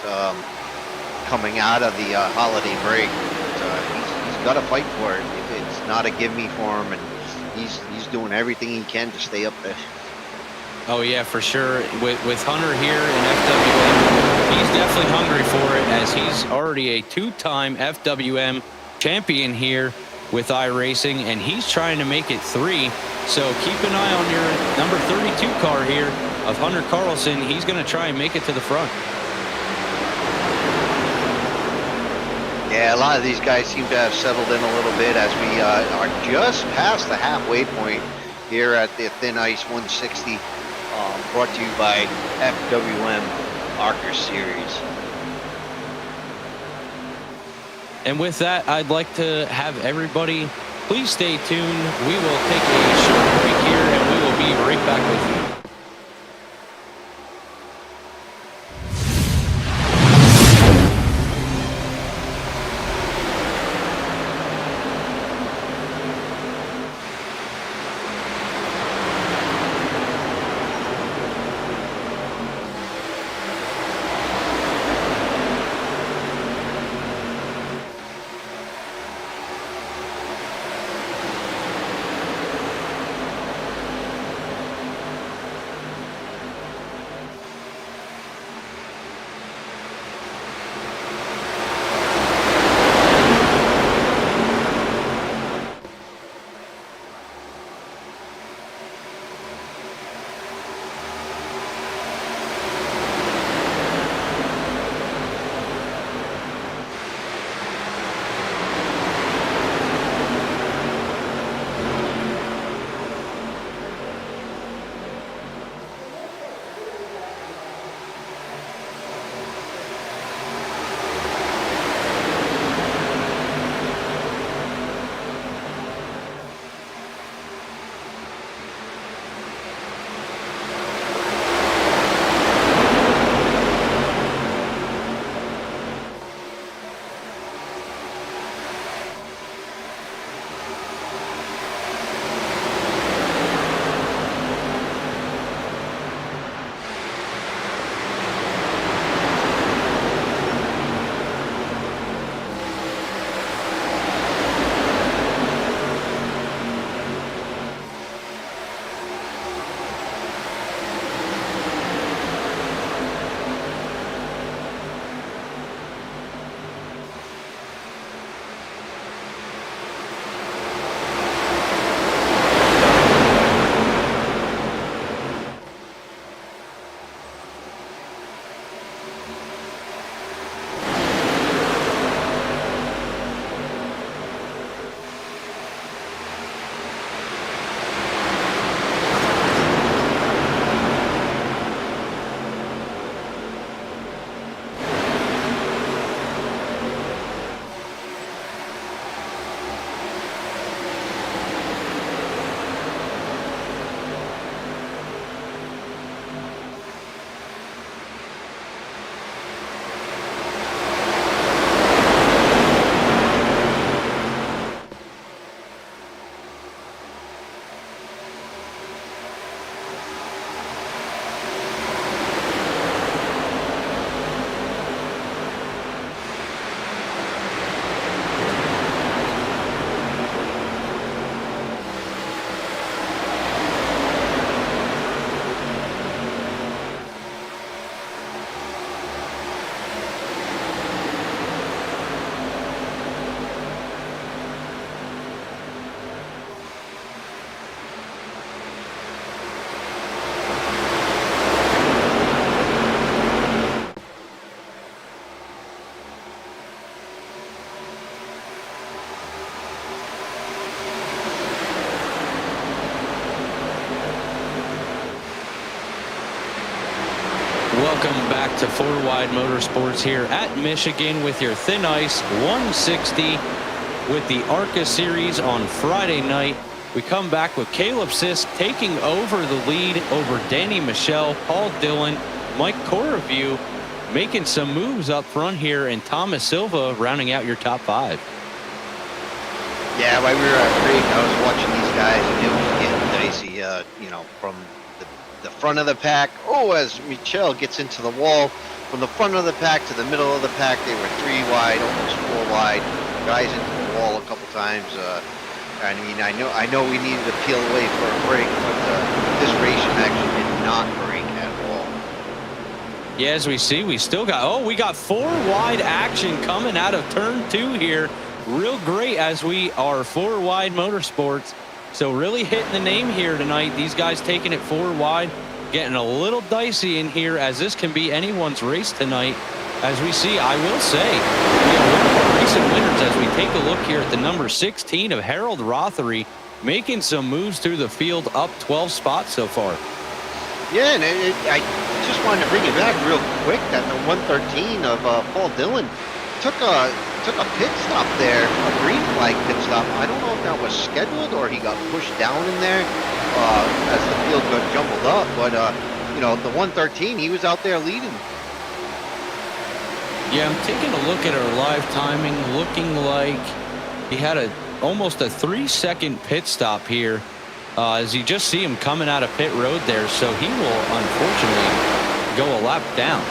coming out of the holiday break. He's got to fight for it. It's not a give me for him, and he's doing everything he can to stay up there. Oh yeah, for sure. With Hunter here in FWM, he's definitely hungry for it, as he's already a 2-time FWM champion here with iRacing, and he's trying to make it 3. So keep an eye on your number 32 car here of Hunter Carlson. He's going to try and make it to the front. Yeah, a lot of these guys seem to have settled in a little bit as we are just past the halfway point here at the Thin Ice 160. Brought to you by FWM ARCA Series. And with that, I'd like to have everybody please stay tuned. We will take a short break here, and we will be right back with you. to FourWide Motorsports here at Michigan with your thin ice 160 with the ARCA series on Friday night. We come back with Caleb Sisk taking over the lead over Danny Michelle, Paul Dillon, Mike Correview making some moves up front here, and Thomas Silva rounding out your top 5. Yeah, while we were at break, I was watching these guys, and it was getting dicey, you know, from the front of the pack. Oh, as Michelle gets into the wall, from the front of the pack to the middle of the pack, they were 3 wide, almost 4 wide. Guys into the wall a couple times. I mean, I know we needed to peel away for a break, but this race actually did not break at all. Yeah, as we see, we still got, we got 4 wide action coming out of turn 2 here. Real great as we are FourWide Motorsports. So really hitting the name here tonight. These guys taking it 4 wide, getting a little dicey in here, as this can be anyone's race tonight. As we see, I will say, one of our recent winners, as we take a look here at the number 16 of Harold Rothery, making some moves through the field, up 12 spots so far. Yeah, and I just wanted to bring it back real quick that the 113 of Paul Dillon took a pit stop there, a green flag pit stop. I don't know if that was scheduled or he got pushed down in there as the field got jumbled up, but you know, the 113, he was out there leading. Yeah, I'm taking a look at our live timing, looking like he had almost a 3-second pit stop here, as you just see him coming out of pit road there, so he will unfortunately go a lap down.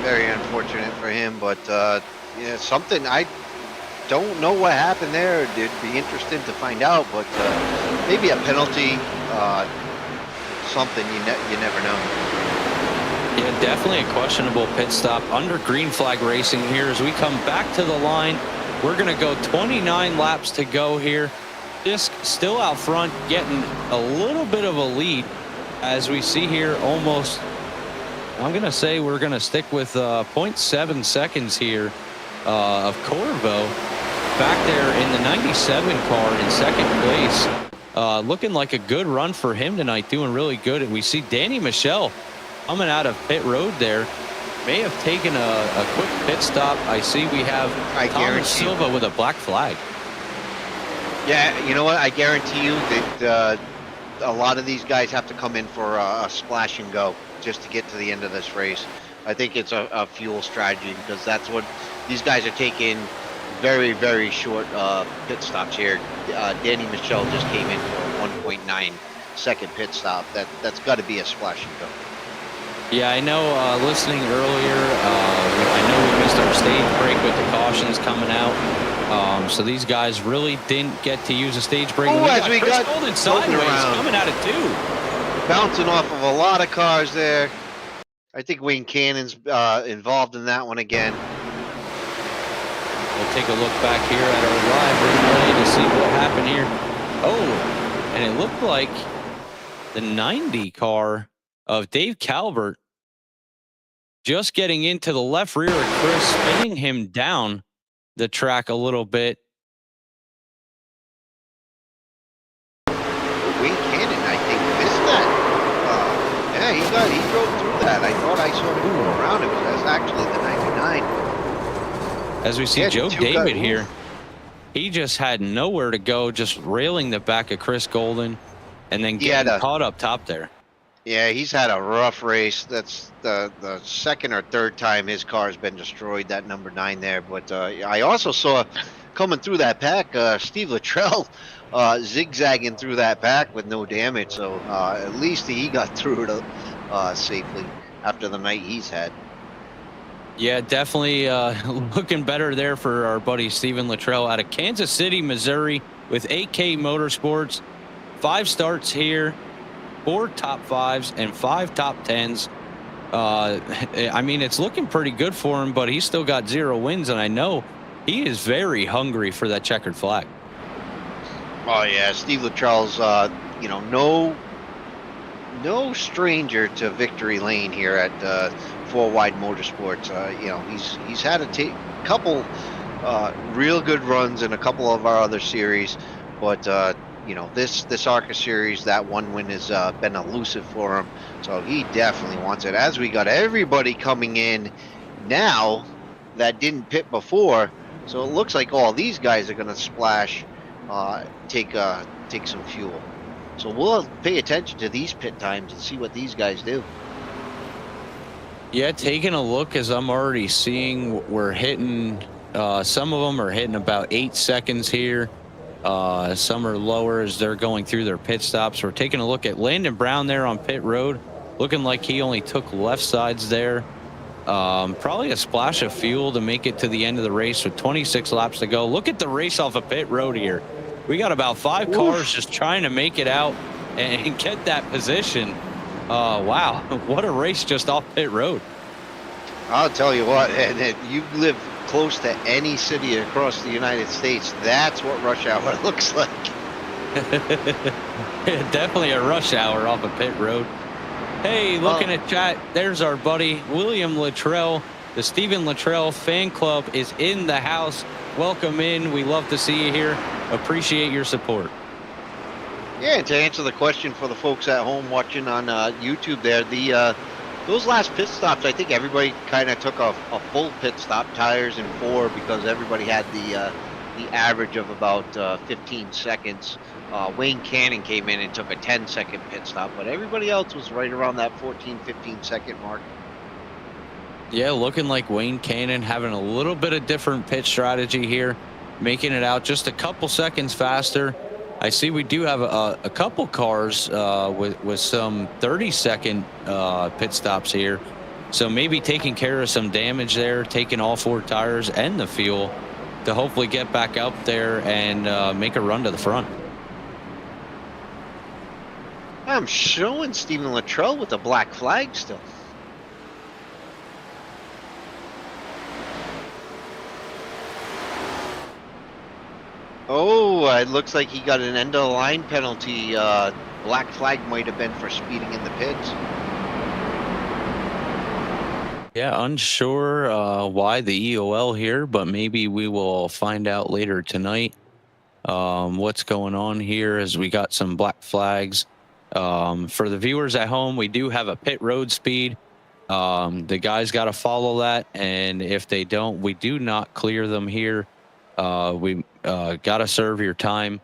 Very unfortunate for him, but yeah, something, I don't know what happened there. It'd be interesting to find out, but maybe a penalty, something, you never know. Yeah, definitely a questionable pit stop under green flag racing here. As we come back to the line, we're going to go 29 laps to go here. Disc still out front, getting a little bit of a lead, as we see here, almost, I'm going to say we're going to stick with 0.7 seconds here of Corvo back there in the 97 car in second place. Looking like a good run for him tonight, doing really good. And we see Danny Michelle coming out of pit road there, may have taken a quick pit stop. I see we have Thomas Silva with a black flag. Yeah, you know what? I guarantee you that a lot of these guys have to come in for a splash and go just to get to the end of this race. I think it's a fuel strategy, because that's what these guys are taking. Very, very short pit stops here. Danny Michelle just came in for a 1.9 second pit stop. That's got to be a splash and go. Yeah, I know, listening earlier, I know we missed our stage break with the cautions coming out. So these guys really didn't get to use a stage break. Oh, as we got Golden sideways coming out of 2. Bouncing off of a lot of cars there. I think Wayne Cannon's involved in that one again. We'll take a look back here at our live replay to see what happened here. Oh, and it looked like the 90 car of Dave Calvert just getting into the left rear of Chris, spinning him down the track a little bit. Wayne Cannon, I think, missed that. Yeah, he drove through that. I thought I saw him go around it, but that's actually the 99. As we see Joe David here, he just had nowhere to go, just railing the back of Chris Golden and then getting caught up top there. Yeah, he's had a rough race. That's the second or third time his car has been destroyed, that number 9 there. But I also saw coming through that pack, Steve Luttrell zigzagging through that pack with no damage. So at least he got through it safely after the night he's had. Yeah, definitely looking better there for our buddy Steven Luttrell out of Kansas City, Missouri, with AK Motorsports. 5 starts here, 4 top 5s and 5 top 10s. I mean, it's looking pretty good for him, but he's still got 0 wins, and I know he is very hungry for that checkered flag. Oh yeah, Steve Luttrell's you know, no stranger to victory lane here at FourWide Motorsports. You know, he's had a couple real good runs in a couple of our other series, but you know, this ARCA series, that one win has been elusive for him. So he definitely wants it. As we got everybody coming in now that didn't pit before, so it looks like all these guys are going to splash, take some fuel. So we'll pay attention to these pit times and see what these guys do. Yeah, taking a look, as I'm already seeing, we're hitting, some of them are hitting about 8 seconds here. Some are lower as they're going through their pit stops. We're taking a look at Landon Brown there on pit road, looking like he only took left sides there. Probably a splash of fuel to make it to the end of the race with 26 laps to go. Look at the race off of pit road here. We got about 5 cars just trying to make it out and get that position. Wow, what a race just off pit road. I'll tell you what, and you live close to any city across the United States, that's what rush hour looks like. Definitely a rush hour off of pit road. Hey, looking at chat, there's our buddy William Luttrell. The Stephen Luttrell fan club is in the house. Welcome in. We love to see you here. Appreciate your support. Yeah, and to answer the question for the folks at home watching on YouTube there, those last pit stops, I think everybody kind of took a full pit stop, tires in 4, because everybody had the average of about 15 seconds. Wayne Cannon came in and took a 10-second pit stop, but everybody else was right around that 14-15 second mark. Yeah, looking like Wayne Cannon having a little bit of different pit strategy here, making it out just a couple seconds faster. I see we do have a couple cars with some 30-second pit stops here. So maybe taking care of some damage there, taking all 4 tires and the fuel to hopefully get back up there and make a run to the front. I'm showing Stephen Luttrell with a black flag still. Oh, it looks like he got an end of the line penalty. Black flag might have been for speeding in the pits. Yeah, unsure why the EOL here, but maybe we will find out later tonight what's going on here, as we got some black flags. For the viewers at home, we do have a pit road speed. The guys got to follow that, and if they don't, we do not clear them here. We got to serve your time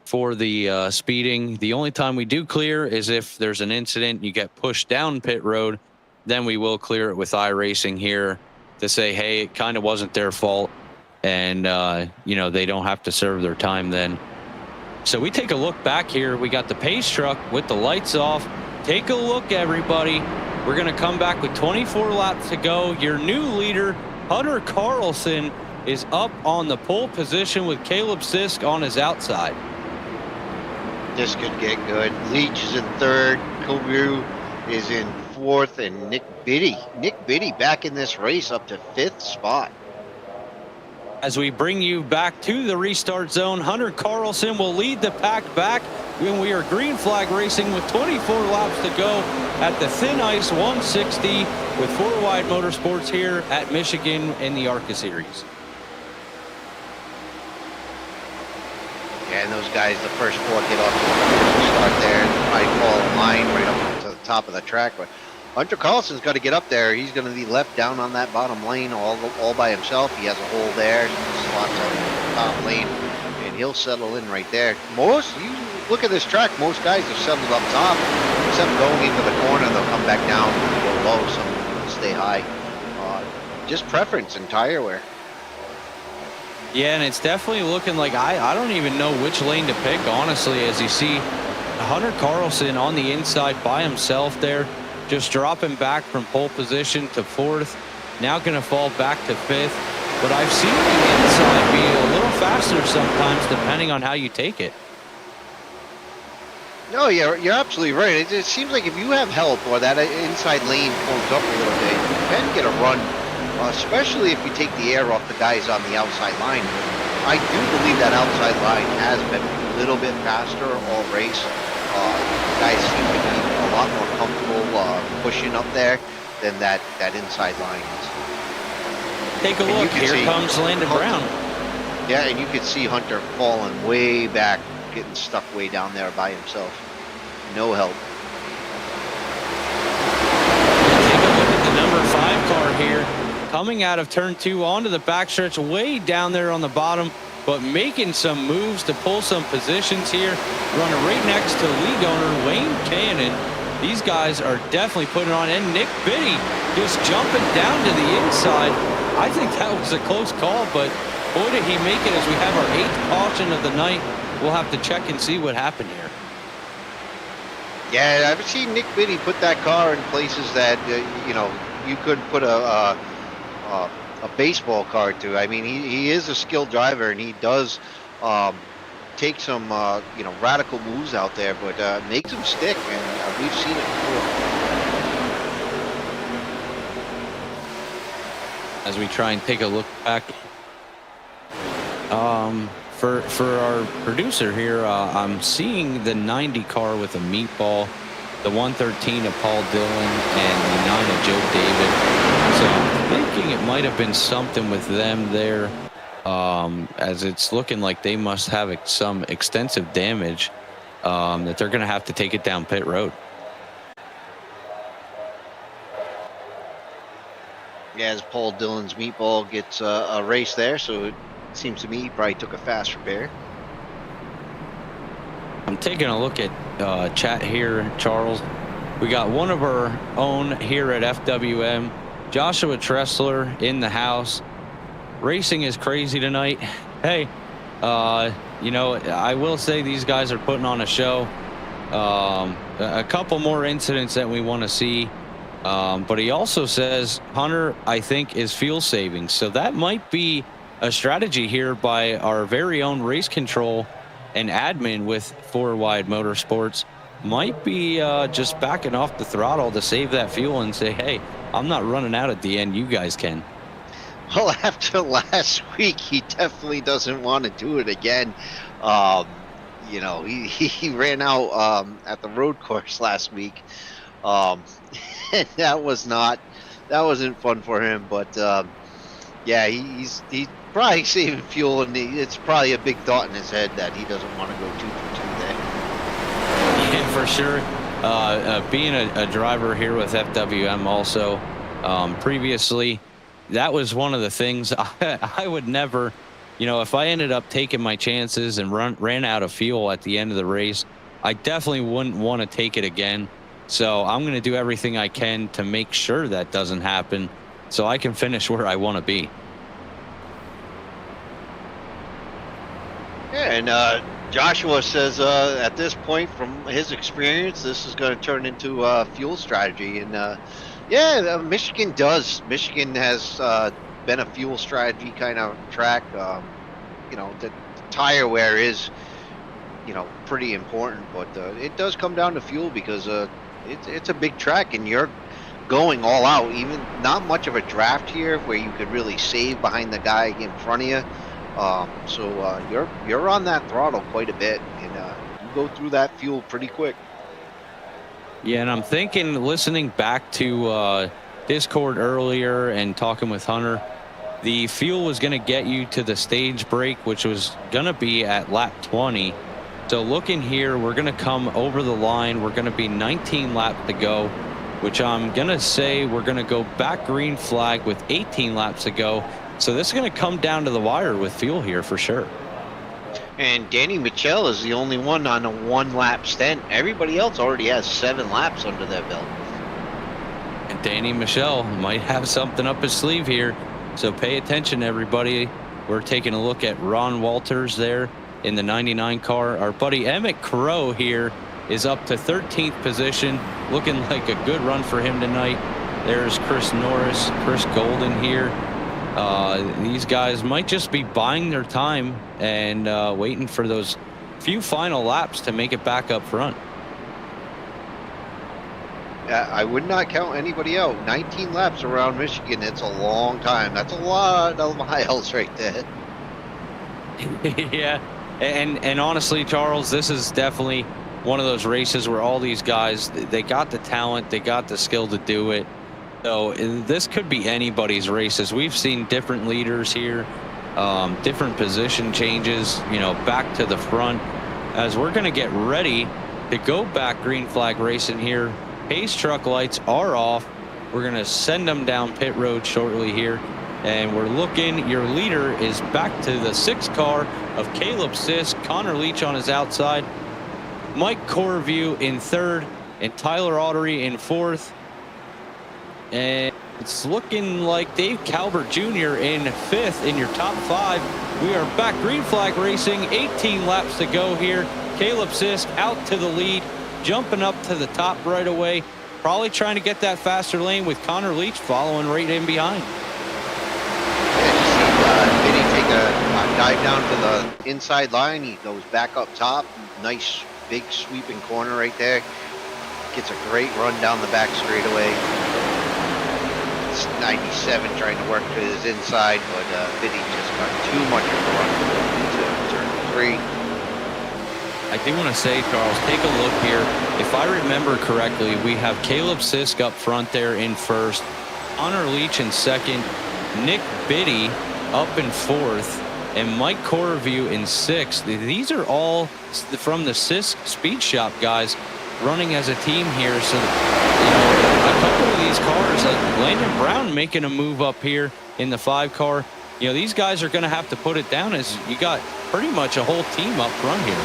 for the speeding. The only time we do clear is if there's an incident, you get pushed down pit road, then we will clear it with iRacing here to say, hey, it kind of wasn't their fault, and you know, they don't have to serve their time then. So we take a look back here. We got the pace truck with the lights off. Take a look, everybody. We're going to come back with 24 laps to go. Your new leader, Hunter Carlson, is up on the pole position with Caleb Sisk on his outside. This could get good. Leach is in 3rd. Kobu is in 4th, and Nick Biddy back in this race up to 5th spot. As we bring you back to the restart zone, Hunter Carlson will lead the pack back when we are green flag racing with 24 laps to go at the Thin Ice 160 with FourWide Motorsports here at Michigan in the ARCA series. Yeah, and those guys, the first 4 get off to a good start there. Right fall in line right up to the top of the track. But Hunter Carlson's got to get up there. He's going to be left down on that bottom lane all by himself. He has a hole there. He slots out in the top lane, and he'll settle in right there. You look at this track, most guys are settled up top. Except going into the corner, they'll come back down and go low. Some will stay high. Just preference in tire wear. Yeah, and it's definitely looking like I don't even know which lane to pick, honestly, as you see Hunter Carlson on the inside by himself there, just dropping back from pole position to 4th, now going to fall back to 5th. But I've seen the inside be a little faster sometimes, depending on how you take it. No, you're absolutely right. It seems like if you have help or that inside lane pulls up a little bit, you can get a run, especially if you take the air off the guys on the outside line. I do believe that outside line has been a little bit faster all race. Guys seem to be a lot more comfortable pushing up there than that inside line is. Take a look. Here comes Landon Brown. Yeah, and you could see Hunter falling way back getting stuck way down there by himself. No help. Take a look at the number 5 car here, coming out of turn 2 onto the backstretch, way down there on the bottom, but making some moves to pull some positions here. Running right next to league owner Wayne Cannon. These guys are definitely putting on, and Nick Biddy just jumping down to the inside. I think that was a close call, but boy, did he make it as we have our 8th caution of the night. We'll have to check and see what happened here. Yeah, I've seen Nick Biddy put that car in places that, you know, you couldn't put a baseball card to. I mean, he is a skilled driver, and he does take some, you know, radical moves out there, but makes them stick, and we've seen it before. As we try and take a look back, for our producer here, I'm seeing the 90 car with a meatball, the 113 of Paul Dillon, and the 9 of Joe David. So I'm thinking it might have been something with them there, as it's looking like they must have some extensive damage, that they're going to have to take it down pit road. Yeah, as Paul Dillon's meatball gets a race there, so it seems to me he probably took a fast repair. I'm taking a look at chat here, Charles. We got one of our own here at FWM, Joshua Tressler, in the house. Racing is crazy tonight. Hey, you know, I will say these guys are putting on a show. A couple more incidents that we want to see. But he also says Hunter, I think, is fuel saving. So that might be a strategy here by our very own race control and admin with FourWide Motorsports. Might be just backing off the throttle to save that fuel and say, hey, I'm not running out at the end. You guys can. Well, after last week, he definitely doesn't want to do it again. You know, he ran out at the road course last week. That wasn't fun for him, but yeah, he's probably saving fuel, and it's probably a big thought in his head that he doesn't want to go 2 for 2 there. Yeah, for sure. Being a driver here with FWM also, previously, that was one of the things I would never, you know, if I ended up taking my chances and ran out of fuel at the end of the race, I definitely wouldn't want to take it again. So I'm going to do everything I can to make sure that doesn't happen so I can finish where I want to be. Yeah, and Joshua says at this point, from his experience, this is going to turn into a fuel strategy. And yeah, Michigan does. Michigan has been a fuel strategy kind of track. You know, the tire wear is, you know, pretty important, but it does come down to fuel because it's a big track, and you're going all out. Even not much of a draft here where you could really save behind the guy in front of you. So you're on that throttle quite a bit, and you go through that fuel pretty quick. Yeah, and I'm thinking, listening back to Discord earlier and talking with Hunter, the fuel was going to get you to the stage break, which was going to be at lap 20. So looking here, we're going to come over the line. We're going to be 19 laps to go, which I'm going to say we're going to go back green flag with 18 laps to go. So this is going to come down to the wire with fuel here for sure. And Danny Mitchell is the only one on a 1-lap stint. Everybody else already has 7 laps under their belt. And Danny Michelle might have something up his sleeve here. So pay attention, everybody. We're taking a look at Ron Walters there in the 99 car. Our buddy Emmett Crow here is up to 13th position. Looking like a good run for him tonight. There's Chris Norris, Chris Golden here. These guys might just be buying their time and waiting for those few final laps to make it back up front. I would not count anybody out. 19 laps around Michigan, it's a long time. That's a lot of miles right there. Yeah, and honestly, Charles, this is definitely one of those races where all these guys, they got the talent, they got the skill to do it. So this could be anybody's races. We've seen different leaders here, different position changes, you know, back to the front. as we're going to get ready to go back green flag racing here. Pace truck lights are off. We're going to send them down pit road shortly here. And we're looking, your leader is back to the 6th car of Caleb Sisk, Connor Leach on his outside, Mike Corview in 3rd, and Tyler Autry in 4th. And it's looking like Dave Calvert Jr. in 5th in your top 5. We are back green flag racing, 18 laps to go here. Caleb Sisk out to the lead, jumping up to the top right away, probably trying to get that faster lane with Connor Leach following right in behind. Vinny take a dive down to the inside line. He goes back up top. Nice big sweeping corner right there. Gets a great run down the back straightaway. It's 97 trying to work to his inside, but Vinny just got too much of a run into turn 3. I do want to say, Charles, take a look here. If I remember correctly, we have Caleb Sisk up front there in 1st, Connor Leach in 2nd, Nick Biddy up in 4th, and Mike Corview in 6th. These are all from the Sisk Speed Shop guys running as a team here. So, you know, a couple of these cars, like Landon Brown making a move up here in the 5 car. You know, these guys are going to have to put it down as you got pretty much a whole team up front here.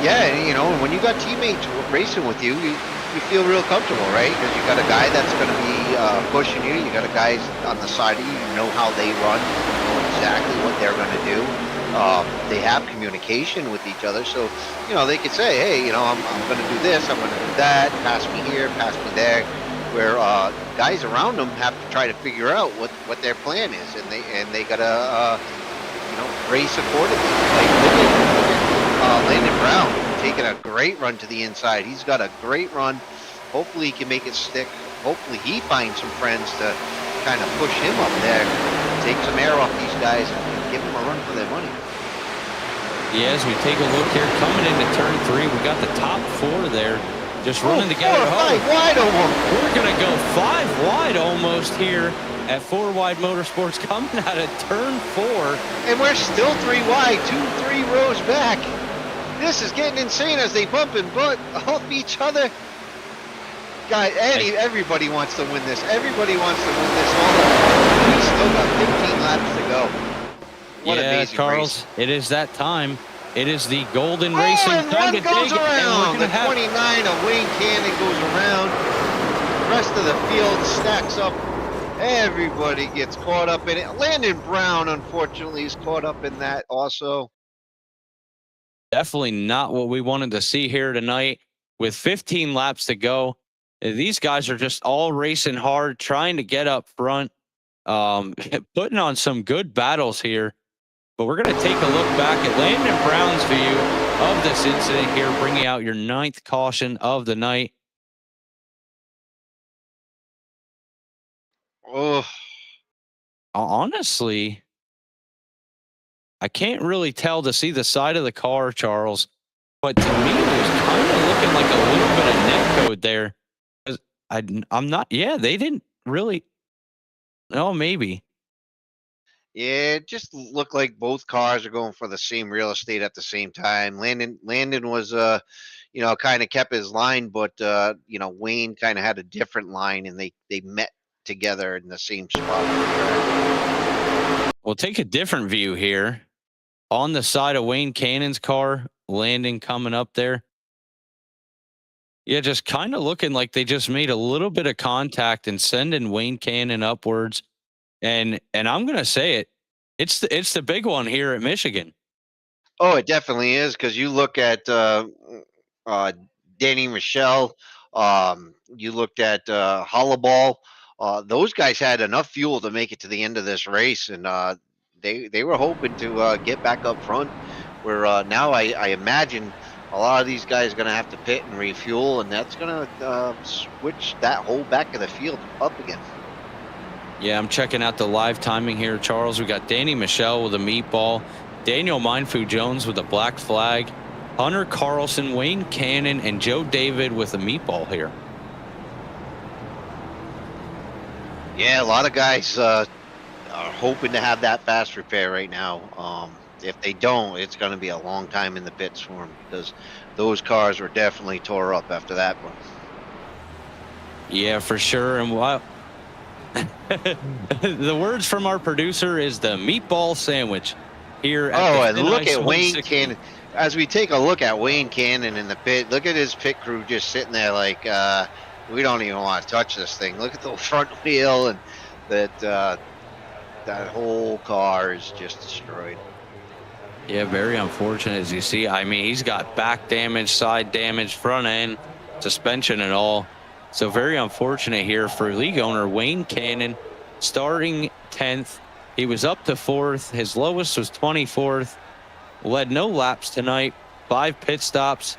Yeah, you know, when you got teammates racing with you, you feel real comfortable, right? Because you got a guy that's going to be pushing you. You got a guy on the side of you. You know how they run. You know exactly what they're going to do. They have communication with each other, so you know they could say, "Hey, you know, I'm going to do this. I'm going to do that. Pass me here. Pass me there." Where guys around them have to try to figure out what their plan is, and they got to you know, race accordingly. Like look at Landon Brown taking a great run to the inside. He's got a great run. Hopefully he can make it stick. Hopefully he finds some friends to kind of push him up there, take some air off these guys, and give them a run for their money. Yeah, as we take a look here, coming into turn 3, we got the top 4 there, just running together. 5 wide almost. We're going to go 5 wide almost here at FourWide Motorsports, coming out of turn 4. And we're still 3 wide, 2-3 rows back. This is getting insane as they bump and butt off each other. Guys, everybody wants to win this. Everybody wants to win this. We still got 15 laps to go. What yeah, amazing Charles, race. It is that time. It is the Golden Oh, Racing and one goes around. The 29 of Wayne Cannon goes around. The rest of the field stacks up. Everybody gets caught up in it. Landon Brown, unfortunately, is caught up in that also. Definitely not what we wanted to see here tonight. With 15 laps to go, these guys are just all racing hard, trying to get up front, putting on some good battles here. But we're going to take a look back at Landon Brown's view of this incident here, bringing out your 9th caution of the night. Oh, Honestly, I can't really tell to see the side of the car, Charles, but to me, it was kind of looking like a little bit of net code there. I'm not, yeah, they didn't really, oh, maybe. yeah, it just looked like both cars are going for the same real estate at the same time. Landon was, you know, kind of kept his line, but, you know, Wayne kind of had a different line, and they met together in the same spot. We'll take a different view here. On the side of Wayne Cannon's car, Landon coming up there. Yeah, just kind of looking like they just made a little bit of contact and sending Wayne Cannon upwards. And I'm going to say it. It's the big one here at Michigan. Oh, it definitely is, because you look at Danny Michelle, you looked at Hollaball. Those guys had enough fuel to make it to the end of this race, and they were hoping to get back up front. Where now I imagine a lot of these guys are going to have to pit and refuel, and that's going to switch that whole back of the field up again. Yeah, I'm checking out the live timing here, Charles. We got Danny Michelle with a meatball, Daniel Mindfu Jones with a black flag, Hunter Carlson, Wayne Cannon, and Joe David with a meatball here. Yeah, a lot of guys are hoping to have that fast repair right now. if they don't, it's going to be a long time in the pits for them, because those cars were definitely tore up after that one. Yeah, for sure. And what the words from our producer is the meatball sandwich here at Oh, the and Thin look Ice at Wayne 160. Cannon. As we take a look at Wayne Cannon in the pit, look at his pit crew just sitting there like, we don't even want to touch this thing. Look at the front wheel, and that whole car is just destroyed. Yeah, very unfortunate, as you see. I mean, he's got back damage, side damage, front end, suspension, and all. So very unfortunate here for league owner Wayne Cannon, starting 10th. He was up to 4th. His lowest was 24th. Led no laps tonight, 5 pit stops.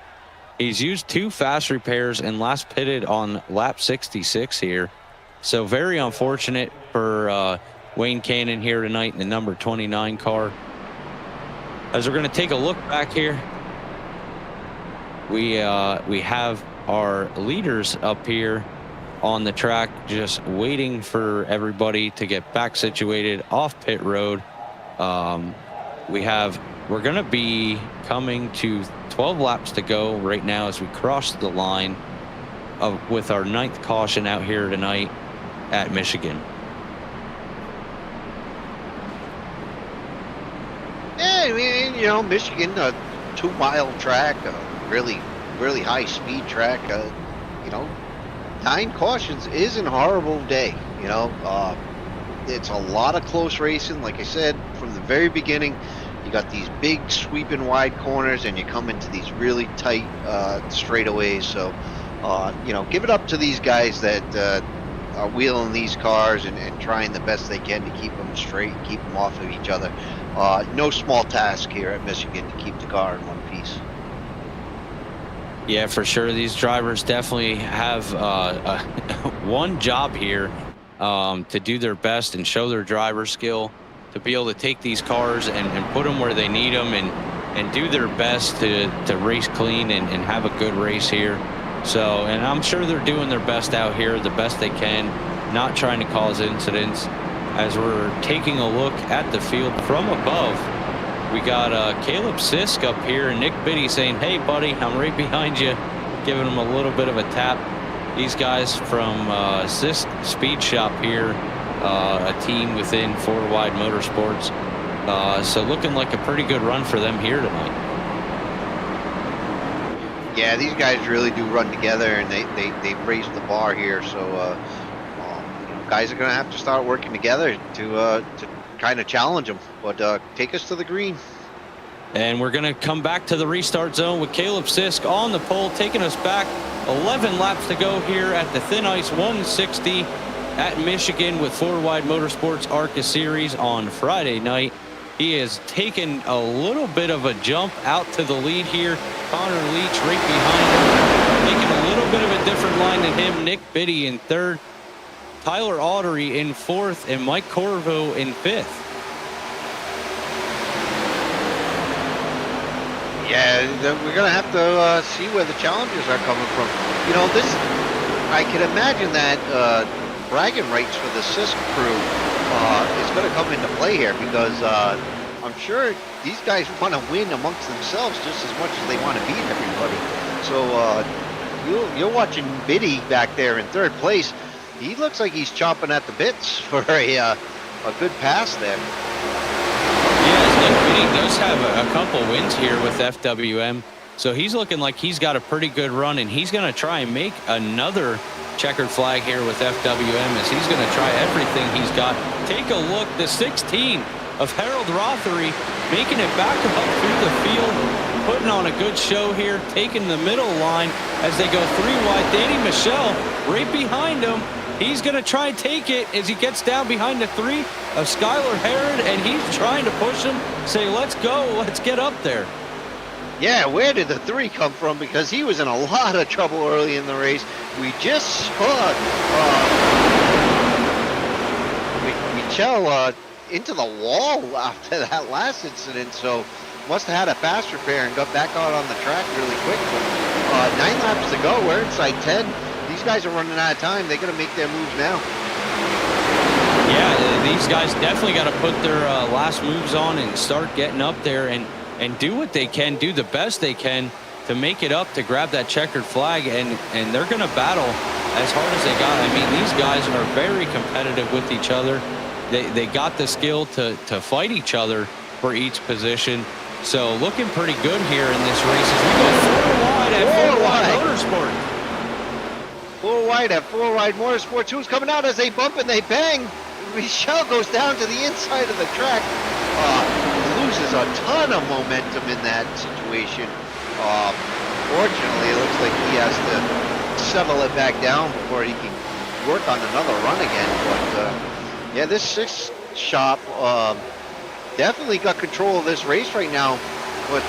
He's used 2 fast repairs and last pitted on lap 66 here. So very unfortunate for Wayne Cannon here tonight in the number 29 car. As we're going to take a look back here, we have our leaders up here on the track, just waiting for everybody to get back situated off pit road. We're going to be coming to 12 laps to go right now as we cross the line with our 9th caution out here tonight at Michigan. Yeah, I mean, you know, Michigan, a 2-mile track, a really, really high speed track. You know, 9 cautions isn't a horrible day. You know, it's a lot of close racing. Like I said, from the very beginning, you got these big sweeping wide corners, and you come into these really tight straightaways. So, you know, give it up to these guys that are wheeling these cars and trying the best they can to keep them straight, keep them off of each other. No small task here at Michigan to keep the car in one piece. Yeah, for sure. These drivers definitely have one job here to do their best and show their driver skill, to be able to take these cars and put them where they need them and do their best to race clean and have a good race here. So, and I'm sure they're doing their best out here, the best they can, not trying to cause incidents. As we're taking a look at the field from above, we got Caleb Sisk up here and Nick Biddy saying, "Hey, buddy, I'm right behind you," giving him a little bit of a tap. These guys from Sisk Speed Shop here, a team within FourWide Motorsports. So looking like a pretty good run for them here tonight. Yeah, these guys really do run together, and they've raised the bar here. So, you know, guys are going to have to start working together to kind of challenge them. But take us to the green. And we're going to come back to the restart zone with Caleb Sisk on the pole, taking us back 11 laps to go here at the Thin Ice 160 at Michigan with FourWide Motorsports ARCA Series on Friday night. He has taken a little bit of a jump out to the lead here. Connor Leach right behind him, taking a little bit of a different line than him. Nick Biddy in 3rd, Tyler Autry in 4th, and Mike Corvo in 5th. Yeah, we're going to have to see where the challenges are coming from. You know, this, I can imagine that bragging rights for the Sisk crew is going to come into play here, because I'm sure these guys want to win amongst themselves just as much as they want to beat everybody. So you're watching Biddy back there in 3rd place. He looks like he's chomping at the bits for a good pass there. Yeah, Nick Biddy does have a couple wins here with FWM, so he's looking like he's got a pretty good run, and he's going to try and make another checkered flag here with FWM, as he's going to try everything he's got. Take a look, the 16 of Harold Rothery making it back up through the field, putting on a good show here, taking the middle line as they go 3 wide. Danny Michelle right behind him. He's going to try and take it as he gets down behind the 3 of Skylar Herod, and he's trying to push him, say, let's go, let's get up there. Yeah, where did the 3 come from? Because he was in a lot of trouble early in the race. We just saw Michelle into the wall after that last incident, so must have had a fast repair and got back out on the track really quick. But 9 laps to go, we're inside 10. These guys are running out of time. They're going to make their moves now. Yeah, these guys definitely got to put their last moves on and start getting up there and do what they can, do the best they can to make it up, to grab that checkered flag, and they're going to battle as hard as they got. I mean, these guys are very competitive with each other. They got the skill to fight each other for each position. So looking pretty good here in this race as we go FourWide at FourWide Motorsports. FourWide at FourWide Motorsports. Who's coming out as they bump and they bang? Michelle goes down to the inside of the track. Loses a ton of momentum in that situation. Fortunately, it looks like he has to settle it back down before he can work on another run again. But yeah, this sixth shop definitely got control of this race right now. But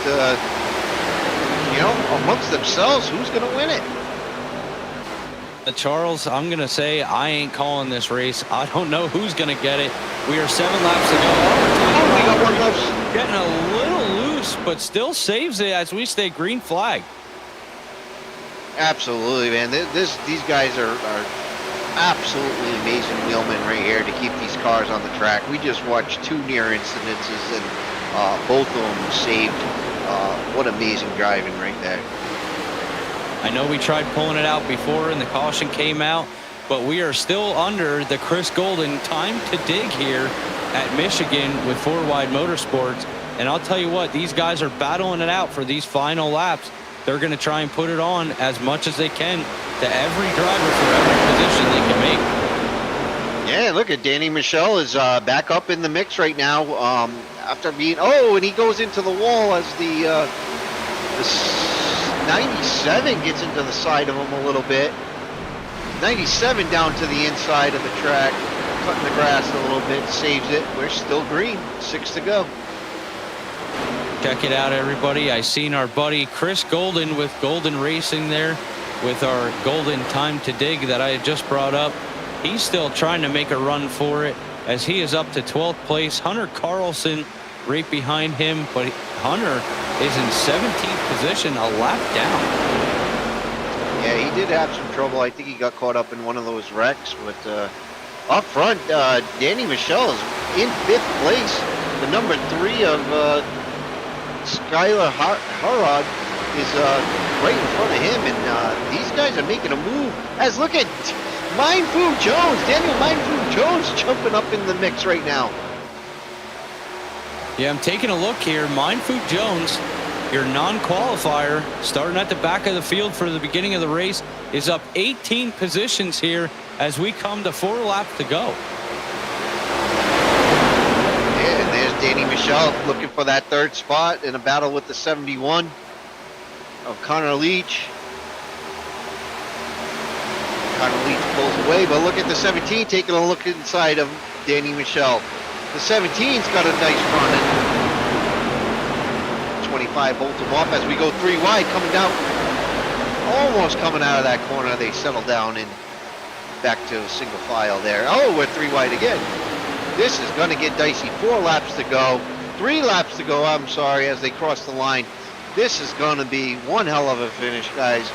you know, amongst themselves, who's going to win it? Charles, I'm going to say I ain't calling this race. I don't know who's going to get it. We are 7 laps to go. Oh, we got 1 lap. Getting a little loose, but still saves it as we stay green flag. Absolutely, man. These guys are absolutely amazing wheelmen right here to keep these cars on the track. We just watched 2 near incidences, and both of them saved. What amazing driving right there. I know we tried pulling it out before and the caution came out, but we are still under the Chris Golden time to dig here at Michigan with FourWide Motorsports. And I'll tell you what, these guys are battling it out for these final laps. They're going to try and put it on as much as they can to every driver for every position they can make. Yeah, look at Danny Michelle is back up in the mix right now after being, and he goes into the wall as the 97 gets into the side of him a little bit. 97 down to the inside of the track, cutting the grass a little bit, saves it. We're still green, 6 to go. Check it out, everybody. I seen our buddy Chris Golden with Golden Racing there with our Golden time to dig that I had just brought up. He's still trying to make a run for it as he is up to 12th place. Hunter Carlson right behind him, but Hunter is in 17th position, a lap down. Yeah, he did have some trouble. I think he got caught up in one of those wrecks, but up front, Danny Michelle is in 5th place. The number 3 of Skylar Harrod is right in front of him, and these guys are making a move. As look at Mindfu Jones, Daniel Mindfu Jones jumping up in the mix right now. Yeah, I'm taking a look here. Mindfu Jones, your non-qualifier, starting at the back of the field for the beginning of the race, is up 18 positions here as we come to 4 laps to go. Yeah, and there's Danny Michelle looking for that 3rd spot in a battle with the 71 of Connor Leach. Connor Leach pulls away, but look at the 17 taking a look inside of Danny Michelle. The 17's got a nice run, and 25 bolt him off as we go 3 wide, coming down, almost coming out of that corner. They settle down and back to single file there. Oh, we're 3 wide again. This is going to get dicey. 4 laps to go, 3 laps to go, I'm sorry, as they cross the line. This is going to be one hell of a finish, guys.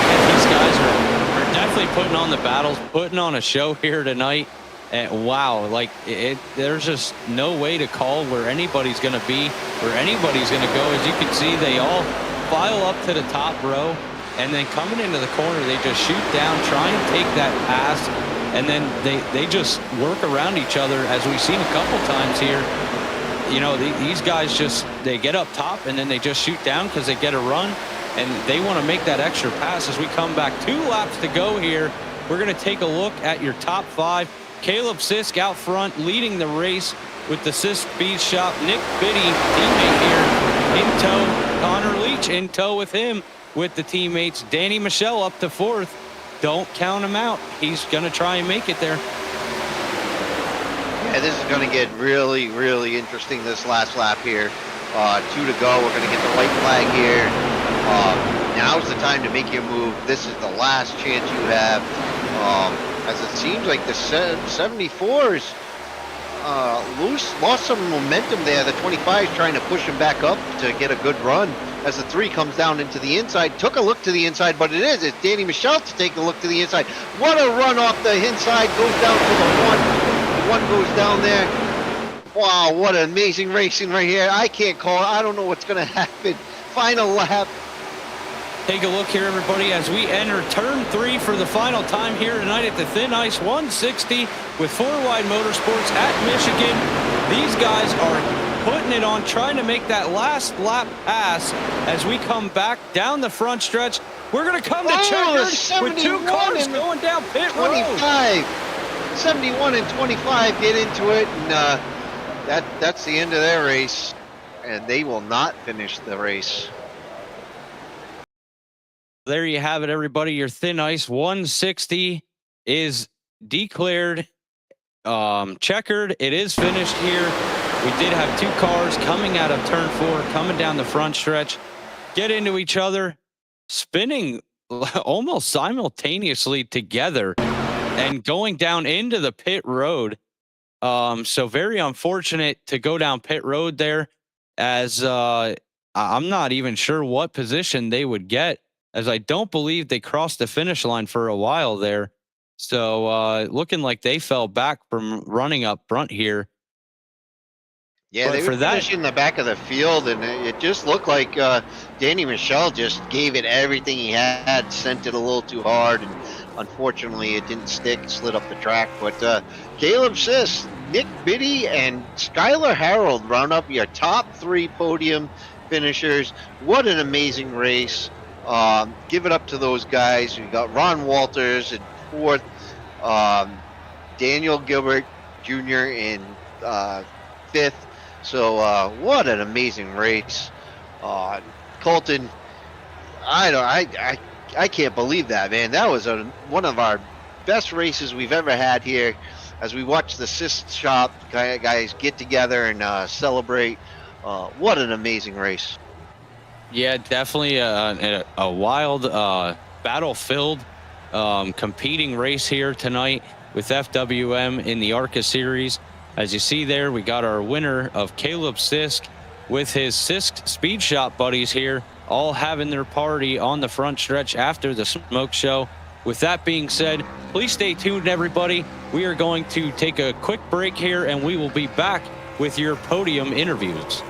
And these guys are definitely putting on the battles, putting on a show here tonight. And wow, like there's just no way to call where anybody's going to be, where anybody's going to go. As you can see, they all file up to the top row, and then coming into the corner, they just shoot down, try and take that pass, and then they just work around each other, as we've seen a couple times here. You know, these guys just, they get up top, and then they just shoot down because they get a run, and they want to make that extra pass. As we come back 2 laps to go here, we're going to take a look at your top 5. Caleb Sisk out front, leading the race with the Sisk Speed Shop. Nick Biddy, teammate here, in tow. Connor Leach in tow with him with the teammates. Danny Michelle up to 4th. Don't count him out. He's going to try and make it there. Yeah, this is going to get really, really interesting this last lap here. 2 to go. We're going to get the white flag here. Now's the time to make your move. This is the last chance you have. As it seems like the 74s lost some momentum there. The 25 is trying to push him back up to get a good run. As the 3 comes down into the inside, took a look to the inside, but it's Danny Michelle to take a look to the inside. What a run off the inside, goes down to the 1. goes down there. Wow, what an amazing racing right here. I can't call it. I don't know what's going to happen. Final lap. Take a look here, everybody, as we enter turn 3 for the final time here tonight at the Thin Ice 160 with FourWide Motorsports at Michigan. These guys are putting it on, trying to make that last lap pass as we come back down the front stretch. We're going to come to checkered with 2 cars going down pit road. 25. 71 and 25 get into it, and that's the end of their race, and they will not finish the race. There you have it, everybody. Your Thin Ice 160 is declared checkered. It is finished here. We did have 2 cars coming out of turn 4, coming down the front stretch, get into each other, spinning almost simultaneously together and going down into the pit road. So very unfortunate to go down pit road there, as I'm not even sure what position they would get, as I don't believe they crossed the finish line for a while there. So looking like they fell back from running up front here. Yeah, But they for were that, finishing the back of the field, and it just looked like Danny Michelle just gave it everything he had, sent it a little too hard, and unfortunately it didn't stick, slid up the track. But Caleb Sisk, Nick Biddy, and Skylar Harold round up your top 3 podium finishers. What an amazing race. Give it up to those guys. We got Ron Walters in 4th, Daniel Gilbert Jr. in 5th. So what an amazing race. Colton, I can't believe that, man. That was one of our best races we've ever had here, as we watch the Sisk shop guys get together and celebrate. What an amazing race. yeah, definitely a wild, battle-filled, competing race here tonight with FWM in the ARCA series. As you see there, we got our winner of Caleb Sisk with his Sisk Speed Shop buddies here, all having their party on the front stretch after the smoke show. With that being said, please stay tuned, everybody. We are going to take a quick break here, and we will be back with your podium interviews.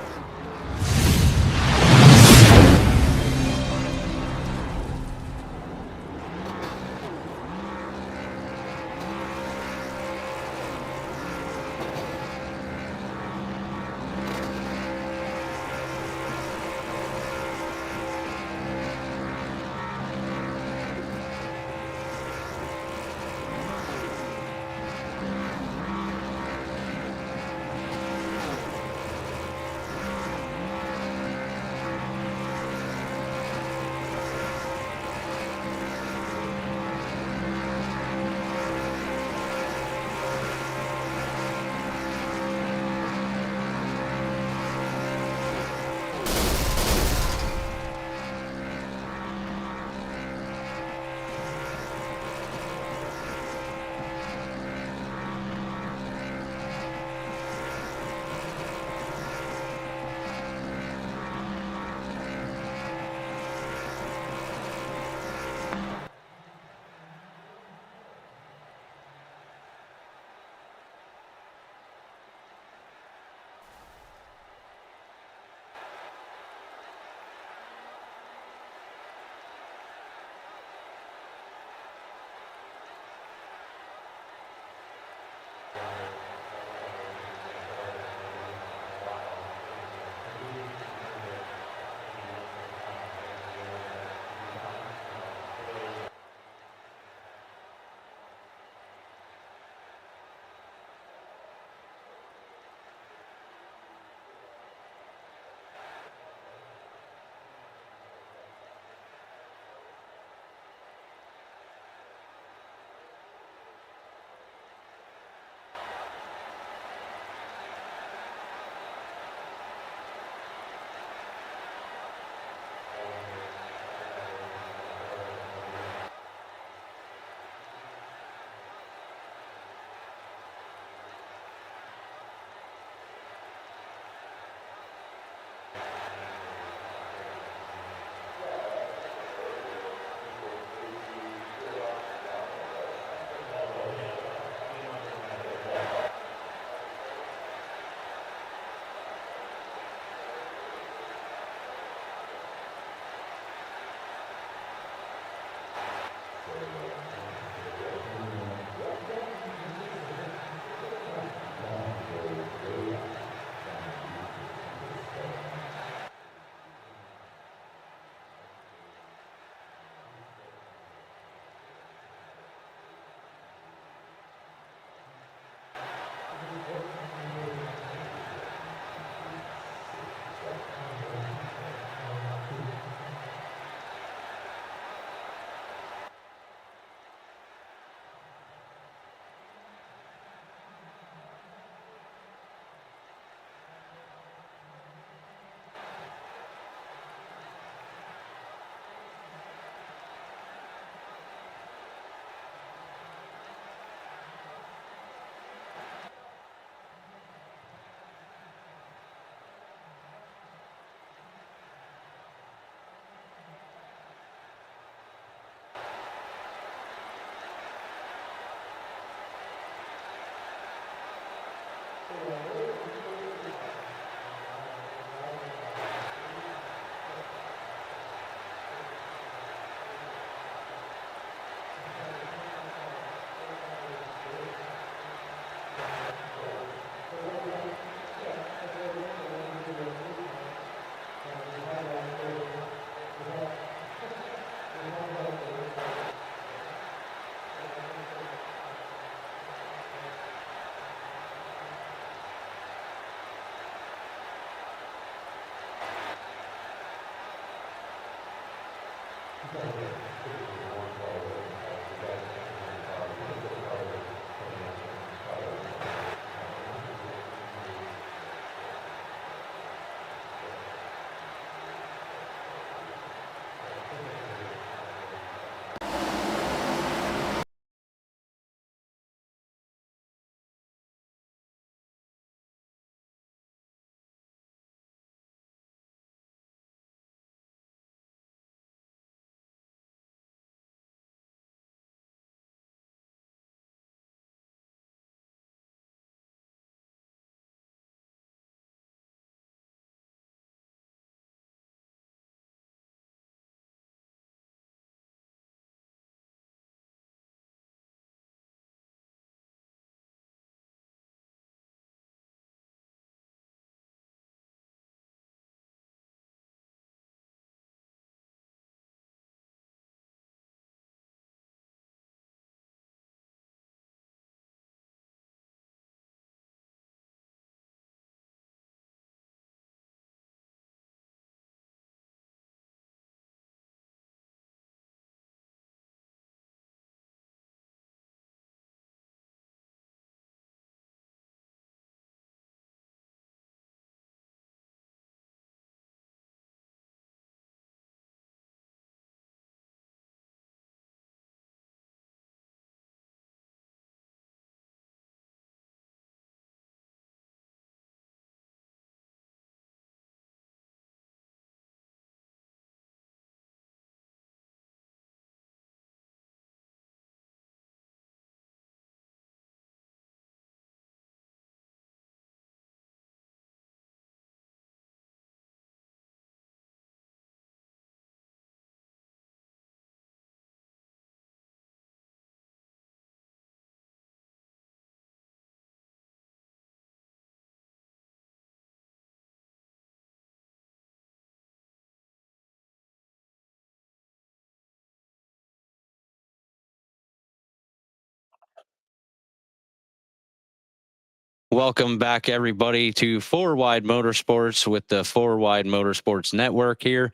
Welcome back, everybody, to FourWide Motorsports with the FourWide Motorsports Network here.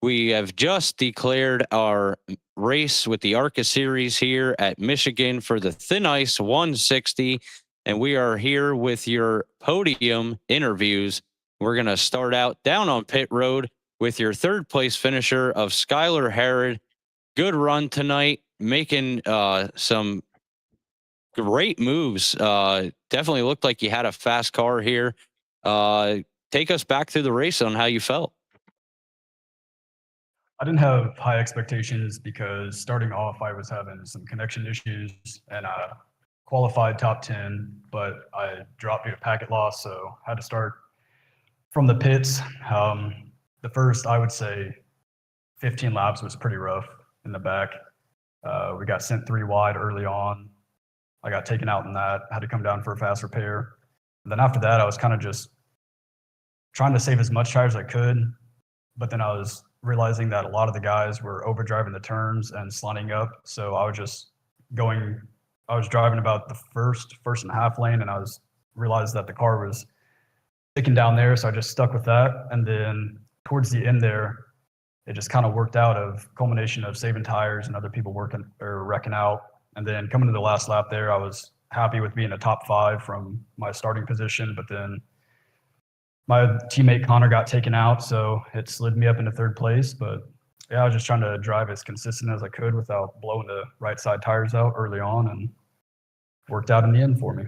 We have just declared our race with the ARCA series here at Michigan for the Thin Ice 160, and we are here with your podium interviews. We're going to start out down on pit road with your third place finisher of Skylar Herod. Good run tonight, making some great moves. Definitely looked like you had a fast car here. Take us back through the race on how you felt. I didn't have high expectations because starting off, I was having some connection issues and I qualified top 10, but I dropped due to packet loss, so I had to start from the pits. The first, I would say, 15 laps was pretty rough in the back. We got sent 3 wide early on. I got taken out in that, had to come down for a fast repair. And then after that, I was kind of just trying to save as much tire as I could, but then I was realizing that a lot of the guys were overdriving the turns and sliding up. So I was driving about the first and a half lane, and I realized that the car was sticking down there. So I just stuck with that. And then towards the end there, it just kind of worked out of culmination of saving tires and other people wrecking out. And then coming to the last lap there, I was happy with being a top 5 from my starting position, but then my teammate Connor got taken out, so it slid me up into 3rd place. But yeah, I was just trying to drive as consistent as I could without blowing the right side tires out early on, and worked out in the end for me.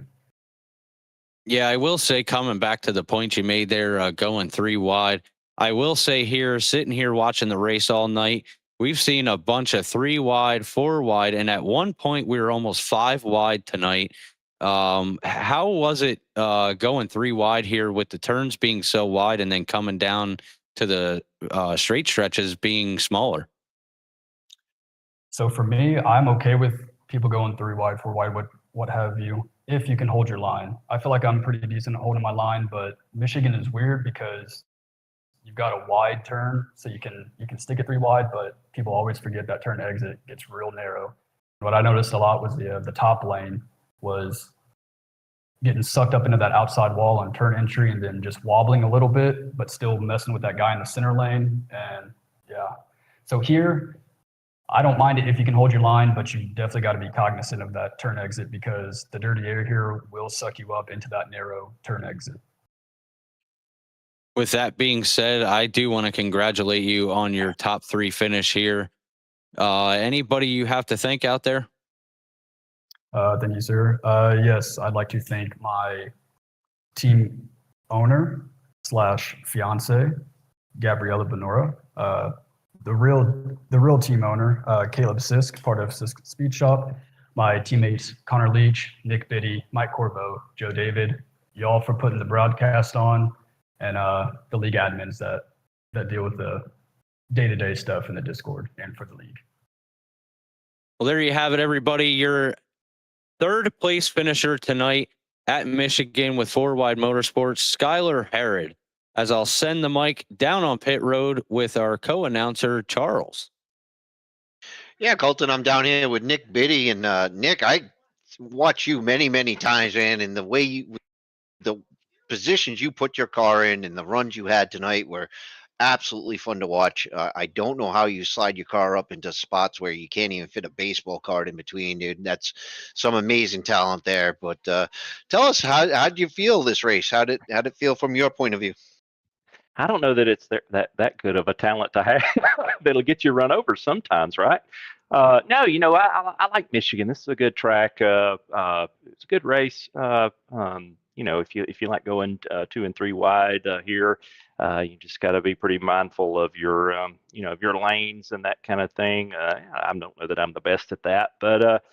Yeah, I will say, coming back to the point you made there, going 3 wide, I will say here, sitting here watching the race all night, we've seen a bunch of 3 wide, 4 wide, and at one point we were almost 5 wide tonight. How was it going 3 wide here with the turns being so wide and then coming down to the straight stretches being smaller? So for me, I'm okay with people going 3 wide, 4 wide, what have you, if you can hold your line. I feel like I'm pretty decent at holding my line, but Michigan is weird because you've got a wide turn, so you can stick it 3 wide, but people always forget that turn exit gets real narrow. What I noticed a lot was the top lane was getting sucked up into that outside wall on turn entry and then just wobbling a little bit, but still messing with that guy in the center lane. And yeah, so here, I don't mind it if you can hold your line, but you definitely got to be cognizant of that turn exit because the dirty air here will suck you up into that narrow turn exit. With that being said, I do want to congratulate you on your top 3 finish here. Anybody you have to thank out there? Thank you, sir. Yes, I'd like to thank my team owner / fiance, Gabriella Benora, the real team owner, Caleb Sisk, part of Sisk Speed Shop, my teammates Connor Leach, Nick Biddy, Mike Corvo, Joe David, y'all for putting the broadcast on, and the league admins that deal with the day-to-day stuff in the Discord and for the league. Well, there you have it, everybody. Your 3rd place finisher tonight at Michigan with FourWide Motorsports, Skylar Herod, as I'll send the mic down on pit road with our co-announcer, Charles. Yeah, Colton, I'm down here with Nick Biddy, and Nick, I watch you many times, man, and the positions you put your car in and the runs you had tonight were absolutely fun to watch. I don't know how you slide your car up into spots where you can't even fit a baseball card in between, dude. That's some amazing talent there. But tell us, how did you feel this race? How did it feel from your point of view? I don't know that it's that good of a talent to have that'll get you run over sometimes, right? No, I like Michigan. This is a good track. It's a good race. If you like going 2 and 3 wide here, you just got to be pretty mindful of your of your lanes and that kind of thing. I don't know that I'm the best at that, but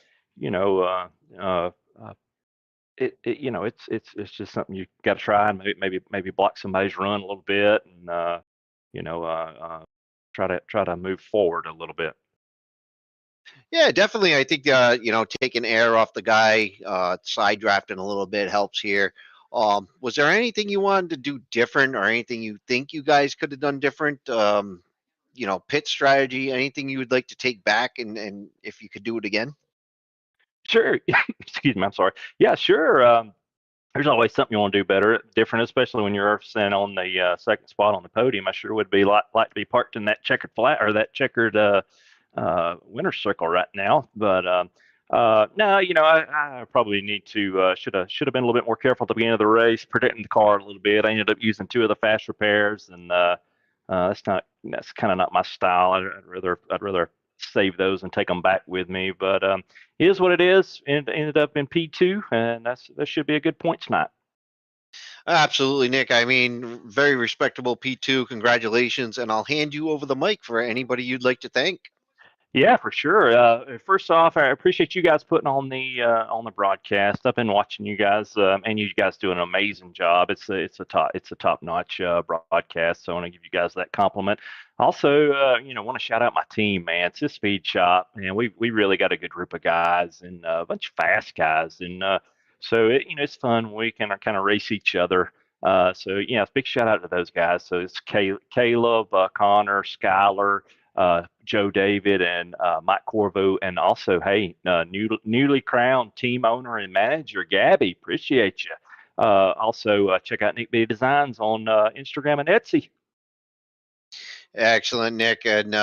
it's just something you got to try and maybe block somebody's run a little bit and try to move forward a little bit. Yeah, definitely. I think taking air off the guy, side drafting a little bit helps here. Was there anything you wanted to do different, or anything you think you guys could have done different? Pit strategy, anything you would like to take back, and if you could do it again? Sure. Excuse me. I'm sorry. Yeah, sure. There's always something you want to do better, different, especially when you're sitting on the 2nd spot on the podium. I sure would be like to be parked in that checkered flat or that checkered winner's circle right now. But no, I probably need to should have been a little bit more careful at the beginning of the race, protecting the car a little bit. I ended up using 2 of the fast repairs, and that's kind of not my style. I'd rather save those and take them back with me. But it is what it is. And ended up in P2, and that should be a good point tonight. Absolutely, Nick. I mean, very respectable P2. Congratulations, and I'll hand you over the mic for anybody you'd like to thank. Yeah, for sure. First off, I appreciate you guys putting on the broadcast. I've been watching you guys, and you guys do an amazing job. It's a top notch broadcast. So I want to give you guys that compliment. Also, want to shout out my team, man. It's a speed shop, and we really got a good group of guys and a bunch of fast guys, and so it's fun. We can kind of race each other. So yeah, big shout out to those guys. So it's Caleb, Connor, Skylar, Joe David, and Mike Corvo, and also, hey, newly crowned team owner and manager Gabby. Appreciate you. Also, check out Nick B Designs on Instagram and Etsy. Excellent, Nick, and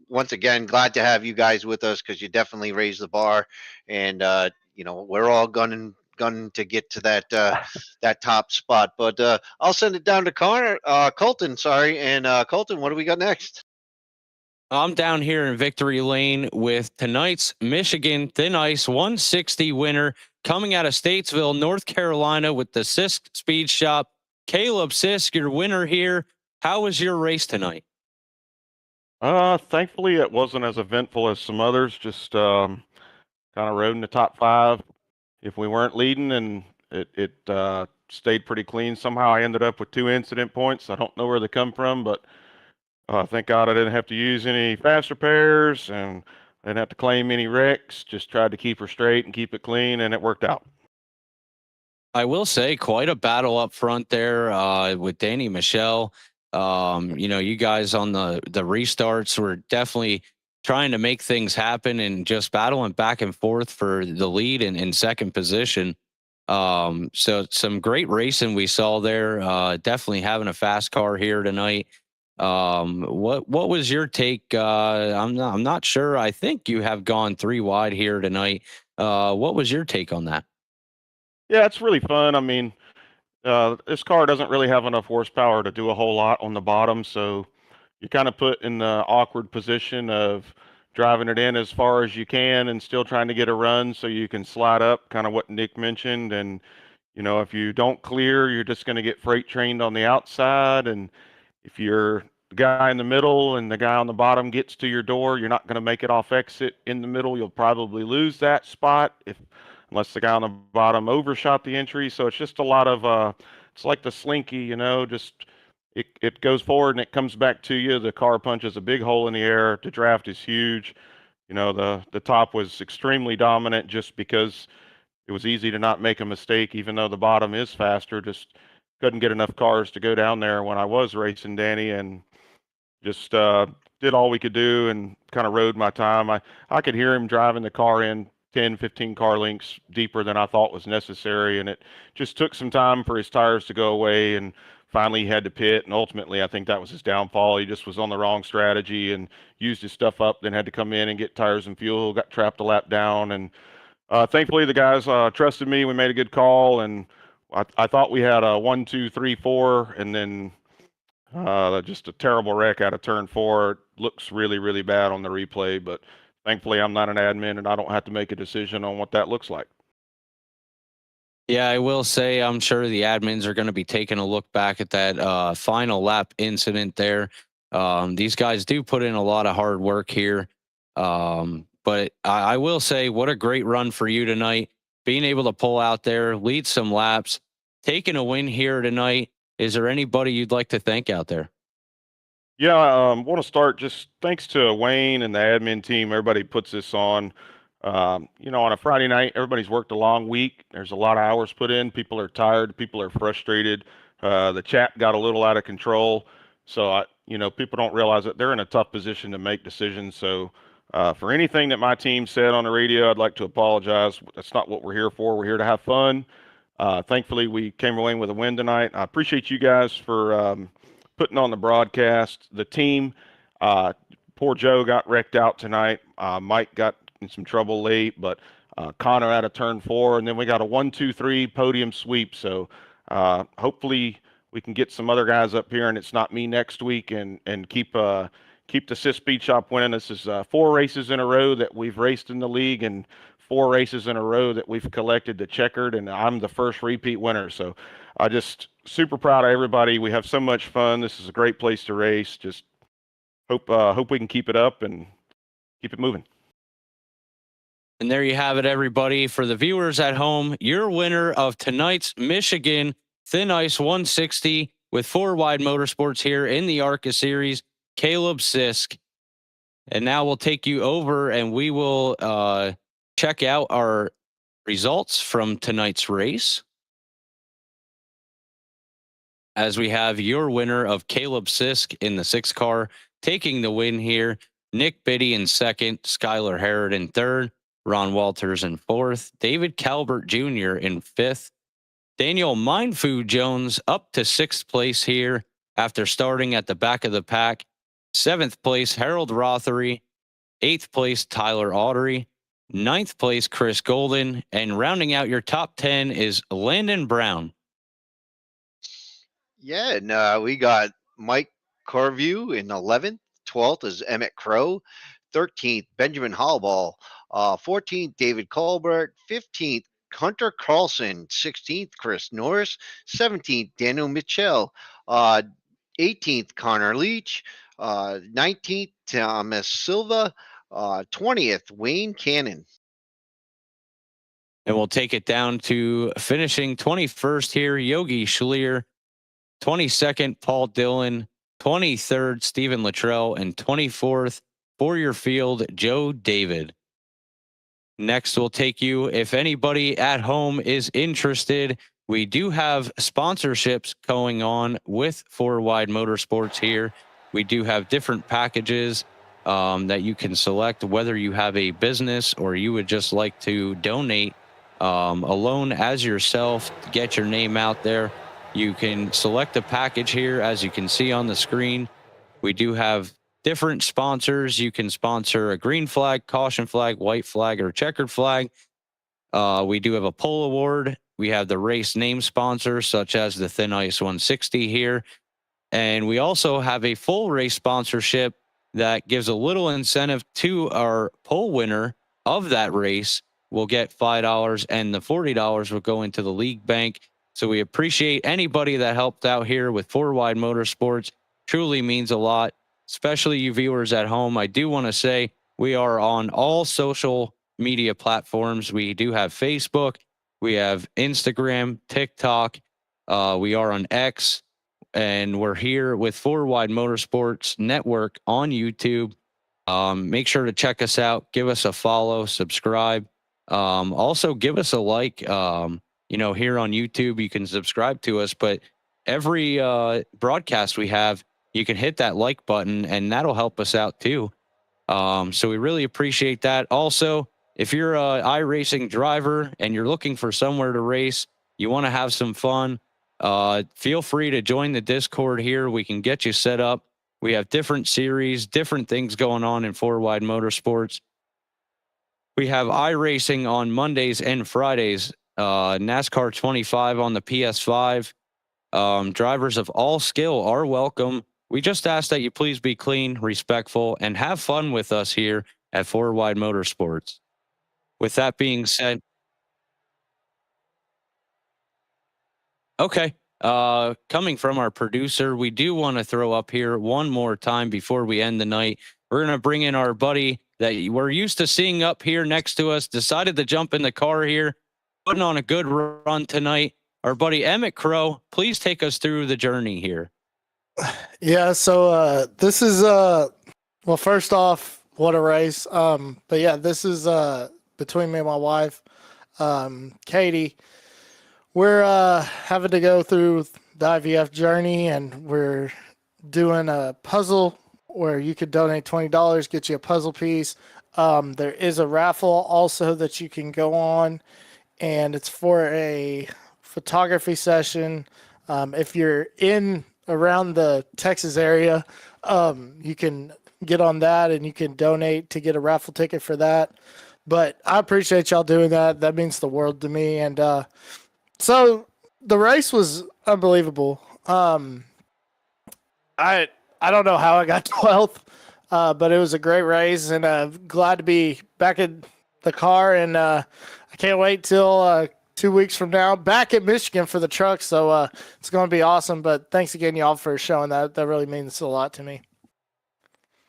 once again, glad to have you guys with us because you definitely raised the bar, and we're all gunning to get to that top spot. But I'll send it down to Colton. Sorry, and Colton, what do we got next? I'm down here in victory lane with tonight's Michigan Thin Ice 160 winner coming out of Statesville, North Carolina with the Sisk Speed Shop. Caleb Sisk, your winner here. How was your race tonight? Thankfully it wasn't as eventful as some others. Just kind of rode in the top 5. if we weren't leading, and it stayed pretty clean. Somehow I ended up with 2 incident points. I don't know where they come from, but thank God I didn't have to use any fast repairs, and I didn't have to claim any wrecks. Just tried to keep her straight and keep it clean, and it worked out. I will say, quite a battle up front there with Danny Michelle. You guys on the restarts were definitely trying to make things happen and just battling back and forth for the lead and in second position. So some great racing we saw there. Definitely having a fast car here tonight. What was your take? I'm not sure. I think you have gone 3 wide here tonight. What was your take on that? Yeah, it's really fun. I mean, this car doesn't really have enough horsepower to do a whole lot on the bottom, so you kind of put in the awkward position of driving it in as far as you can and still trying to get a run so you can slide up, kind of what Nick mentioned. And, if you don't clear, you're just going to get freight trained on the outside. And if you're the guy in the middle and the guy on the bottom gets to your door, you're not going to make it off exit in the middle. You'll probably lose that spot unless the guy on the bottom overshot the entry. So it's just a lot of it's like the slinky, just it goes forward and it comes back to you. The car punches a big hole in the air. The draft is huge. The top was extremely dominant just because it was easy to not make a mistake, even though the bottom is faster. Just couldn't get enough cars to go down there when I was racing Danny, and just did all we could do and kind of rode my time. I could hear him driving the car in 10, 15 car lengths deeper than I thought was necessary, and it just took some time for his tires to go away, and finally he had to pit, and ultimately I think that was his downfall. He just was on the wrong strategy and used his stuff up, then had to come in and get tires and fuel, got trapped a lap down, and thankfully the guys trusted me. We made a good call, and I thought we had a 1, 2, 3, 4, and then just a terrible wreck out of turn 4. It looks really, really bad on the replay, but thankfully I'm not an admin and I don't have to make a decision on what that looks like. Yeah, I will say I'm sure the admins are going to be taking a look back at that final lap incident there. These guys do put in a lot of hard work here. But I will say, what a great run for you tonight. Being able to pull out there, lead some laps, taking a win here tonight. Is there anybody you'd like to thank out there? Yeah, I want to start just thanks to Wayne and the admin team. Everybody puts this on. On a Friday night, everybody's worked a long week. There's a lot of hours put in. People are tired. People are frustrated. The chat got a little out of control. So, people don't realize that they're in a tough position to make decisions. So, for anything that my team said on the radio, I'd like to apologize. That's not what we're here for. We're here to have fun. Thankfully, we came away with a win tonight. I appreciate you guys for putting on the broadcast. The team, poor Joe got wrecked out tonight. Mike got in some trouble late, but Connor out of turn 4, and then we got a 1, 2, 3 podium sweep. So hopefully we can get some other guys up here, and it's not me next week, and keep the Sis Speed Shop winning. This is 4 races in a row that we've raced in the league, and 4 races in a row that we've collected the checkered, and I'm the first repeat winner. So I just super proud of everybody. We have so much fun. This is a great place to race. Just hope we can keep it up and keep it moving. And there you have it, everybody. For the viewers at home, your winner of tonight's Michigan Thin Ice 160 with FourWide Motorsports here in the ARCA series, Caleb Sisk. And now we'll take you over and we will check out our results from tonight's race. As we have your winner of Caleb Sisk in the 6 car taking the win here, Nick Biddy in 2nd, Skylar Harrod in 3rd, Ron Walters in 4th, David Calvert Jr. in 5th, Daniel Mindfood Jones up to 6th place here after starting at the back of the pack. 7th place, Harold Rothery. 8th place, Tyler Autry. 9th place, Chris Golden. And rounding out your top 10 is Landon Brown. Yeah, and we got Mike Corview in 11th. 12th is Emmett Crow. 13th, Benjamin Hallball. 14th, David Colbert. 15th, Hunter Carlson. 16th, Chris Norris. 17th, Daniel Mitchell. 18th, Connor Leach. 19th, Thomas Silva. 20th, Wayne Cannon. And we'll take it down to finishing 21st here, Yogi Schlier, 22nd, Paul Dillon, 23rd, Stephen Luttrell, and 24th for your field, Joe David. Next, we'll take you, if anybody at home is interested, we do have sponsorships going on with FourWide Motorsports here. We do have different packages that you can select, whether you have a business or you would just like to donate alone as yourself to get your name out there. You can select a package here, as you can see on the screen. We do have different sponsors. You can sponsor a green flag, caution flag, white flag, or checkered flag. We do have a pole award. We have the race name sponsors, such as the Thin Ice 160 here. And we also have a full race sponsorship that gives a little incentive to our pole winner of that race. Will get $5, and the $40 will go into the league bank. So we appreciate anybody that helped out here with FourWide Motorsports. Truly means a lot, especially you viewers at home. I do want to say we are on all social media platforms. We do have Facebook, we have Instagram, TikTok, we are on X, and we're here with FourWide Motorsports Network on YouTube. Make sure to check us out, give us a follow, subscribe. Also give us a like, here on YouTube, you can subscribe to us, but every broadcast we have, you can hit that like button and that'll help us out too. So we really appreciate that. Also, if you're a iRacing driver and you're looking for somewhere to race, you want to have some fun, feel free to join the Discord here. We can get you set up. We have different series, different things going on in FourWide Motorsports. We have iRacing on Mondays and Fridays, NASCAR 25 on the PS5. Drivers of all skill are welcome. We just ask that you please be clean, respectful, and have fun with us here at FourWide Motorsports. With that being said, okay, coming from our producer, we do want to throw up here one more time before we end the night. We're going to bring in our buddy that we're used to seeing up here next to us, decided to jump in the car here, putting on a good run tonight. Our buddy Emmett Crow, please take us through the journey here. Yeah, so this is well, first off, what a race. But yeah, this is between me and my wife, Katie. We're having to go through the IVF journey, and we're doing a puzzle where you could donate $20, get you a puzzle piece. There is a raffle also that you can go on, and it's for a photography session. If you're in around the Texas area, you can get on that and you can donate to get a raffle ticket for that. But I appreciate y'all doing that. That means the world to me. And so the race was unbelievable. I don't know how I got 12th, but it was a great race, and glad to be back in the car. And I can't wait till 2 weeks from now back at Michigan for the truck. So it's going to be awesome. But thanks again, y'all, for showing that. That really means a lot to me.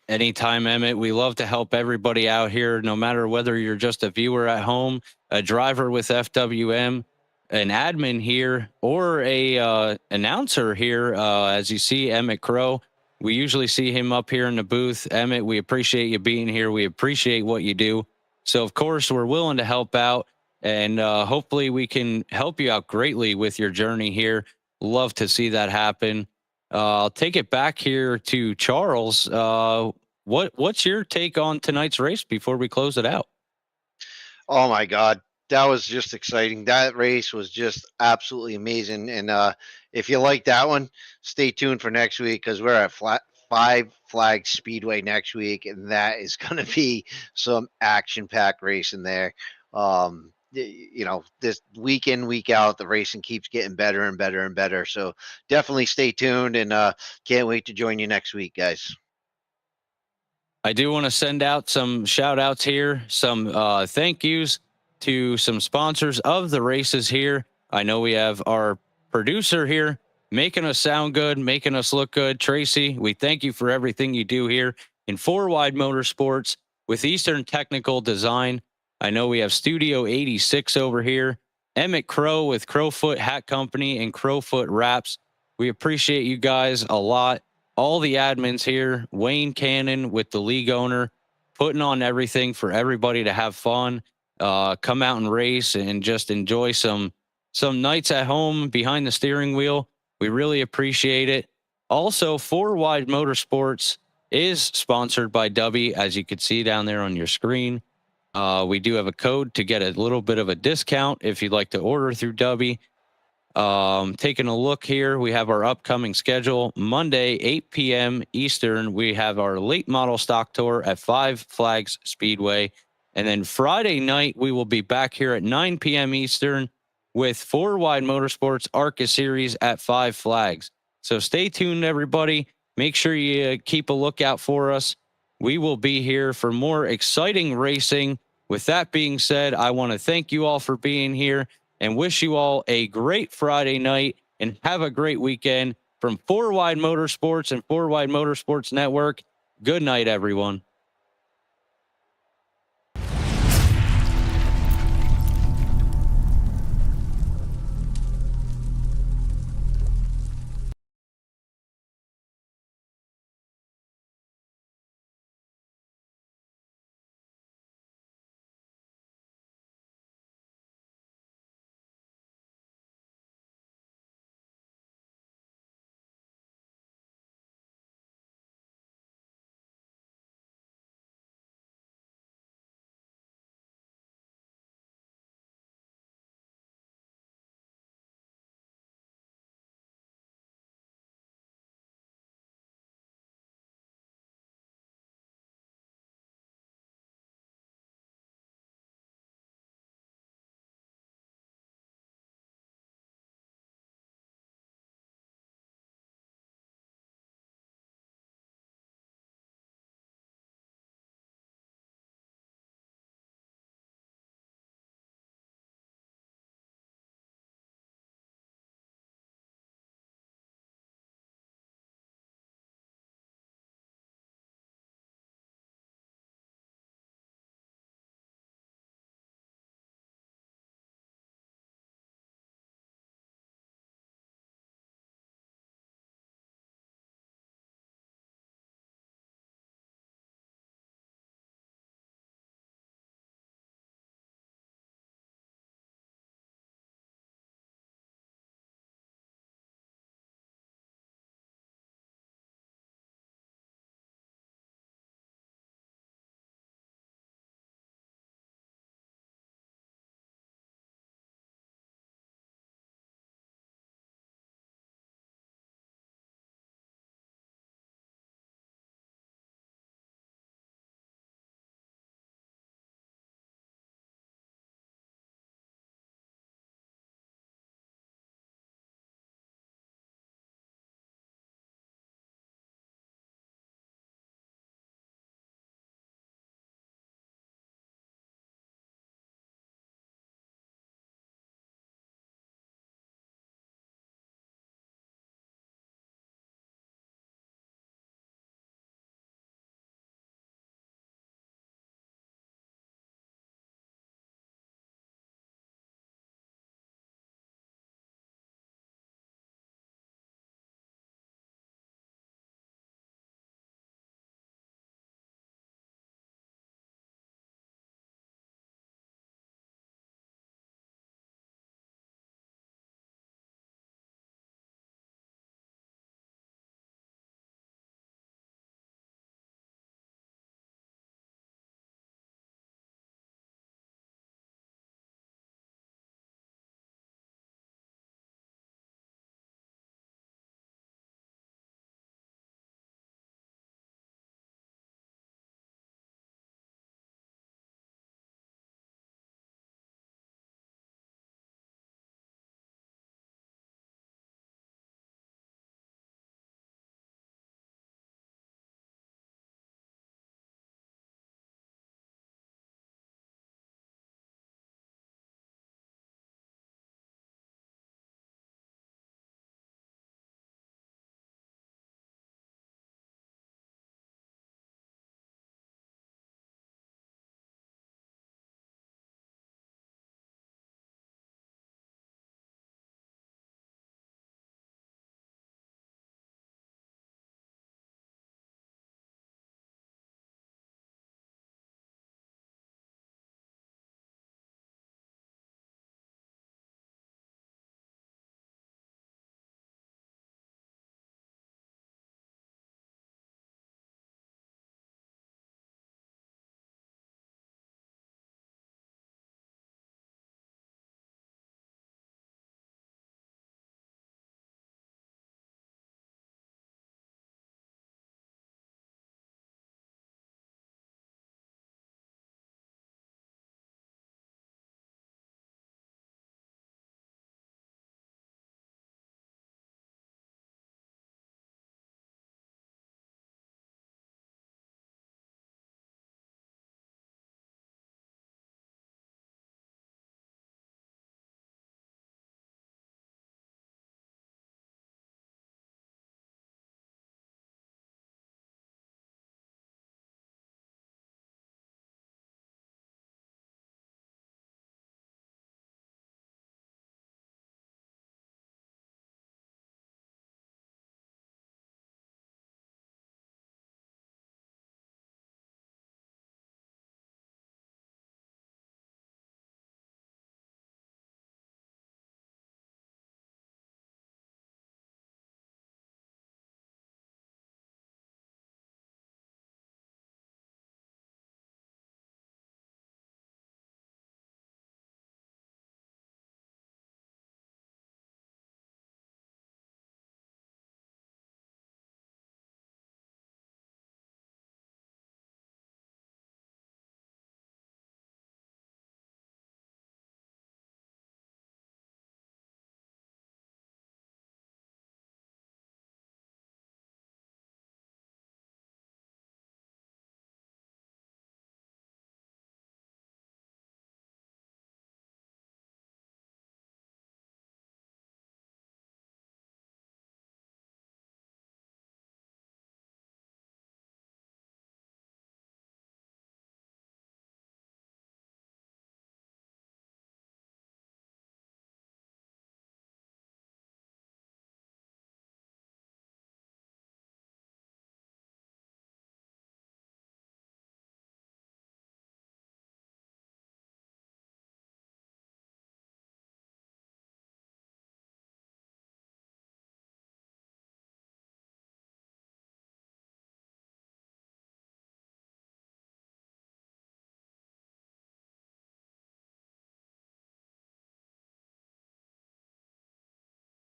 Anytime, Emmett. We love to help everybody out here, no matter whether you're just a viewer at home, a driver with FWM, an admin here, or a announcer here. As you see, Emmett Crow. We usually see him up here in the booth. Emmett, we appreciate you being here. We appreciate what you do. So, of course, we're willing to help out, and hopefully we can help you out greatly with your journey here. Love to see that happen. I'll take it back here to Charles. What's your take on tonight's race before we close it out? Oh my God, that was just exciting. That race was just absolutely amazing. And if you like that one, stay tuned for next week, because we're at Five Flag Speedway next week, and that is going to be some action-packed racing there. This week in, week out, the racing keeps getting better and better and better. So definitely stay tuned, and can't wait to join you next week, guys. I do want to send out some shout outs here, some thank yous to some sponsors of the races here. I know we have our producer here making us sound good, making us look good. Tracy, we thank you for everything you do here in FourWide Motorsports with Eastern Technical Design. I know we have Studio 86 over here, Emmett Crow with Crowfoot Hat Company and Crowfoot Wraps. We appreciate you guys a lot. All the admins here, Wayne Cannon with the league owner, putting on everything for everybody to have fun, come out and race and just enjoy some nights at home behind the steering wheel. We really appreciate it. Also, FourWide Motorsports is sponsored by Dubby, as you can see down there on your screen. We do have a code to get a little bit of a discount if you'd like to order through Dubby. Taking a look here, we have our upcoming schedule. Monday, 8 p.m. Eastern, we have our late model stock tour at Five Flags Speedway. And then Friday night, we will be back here at 9 p.m. Eastern with FourWide Motorsports ARCA Series at Five Flags. So stay tuned, everybody. Make sure you keep a lookout for us. We will be here for more exciting racing. With that being said, I want to thank you all for being here and wish you all a great Friday night and have a great weekend from FourWide Motorsports and FourWide Motorsports Network. Good night, everyone.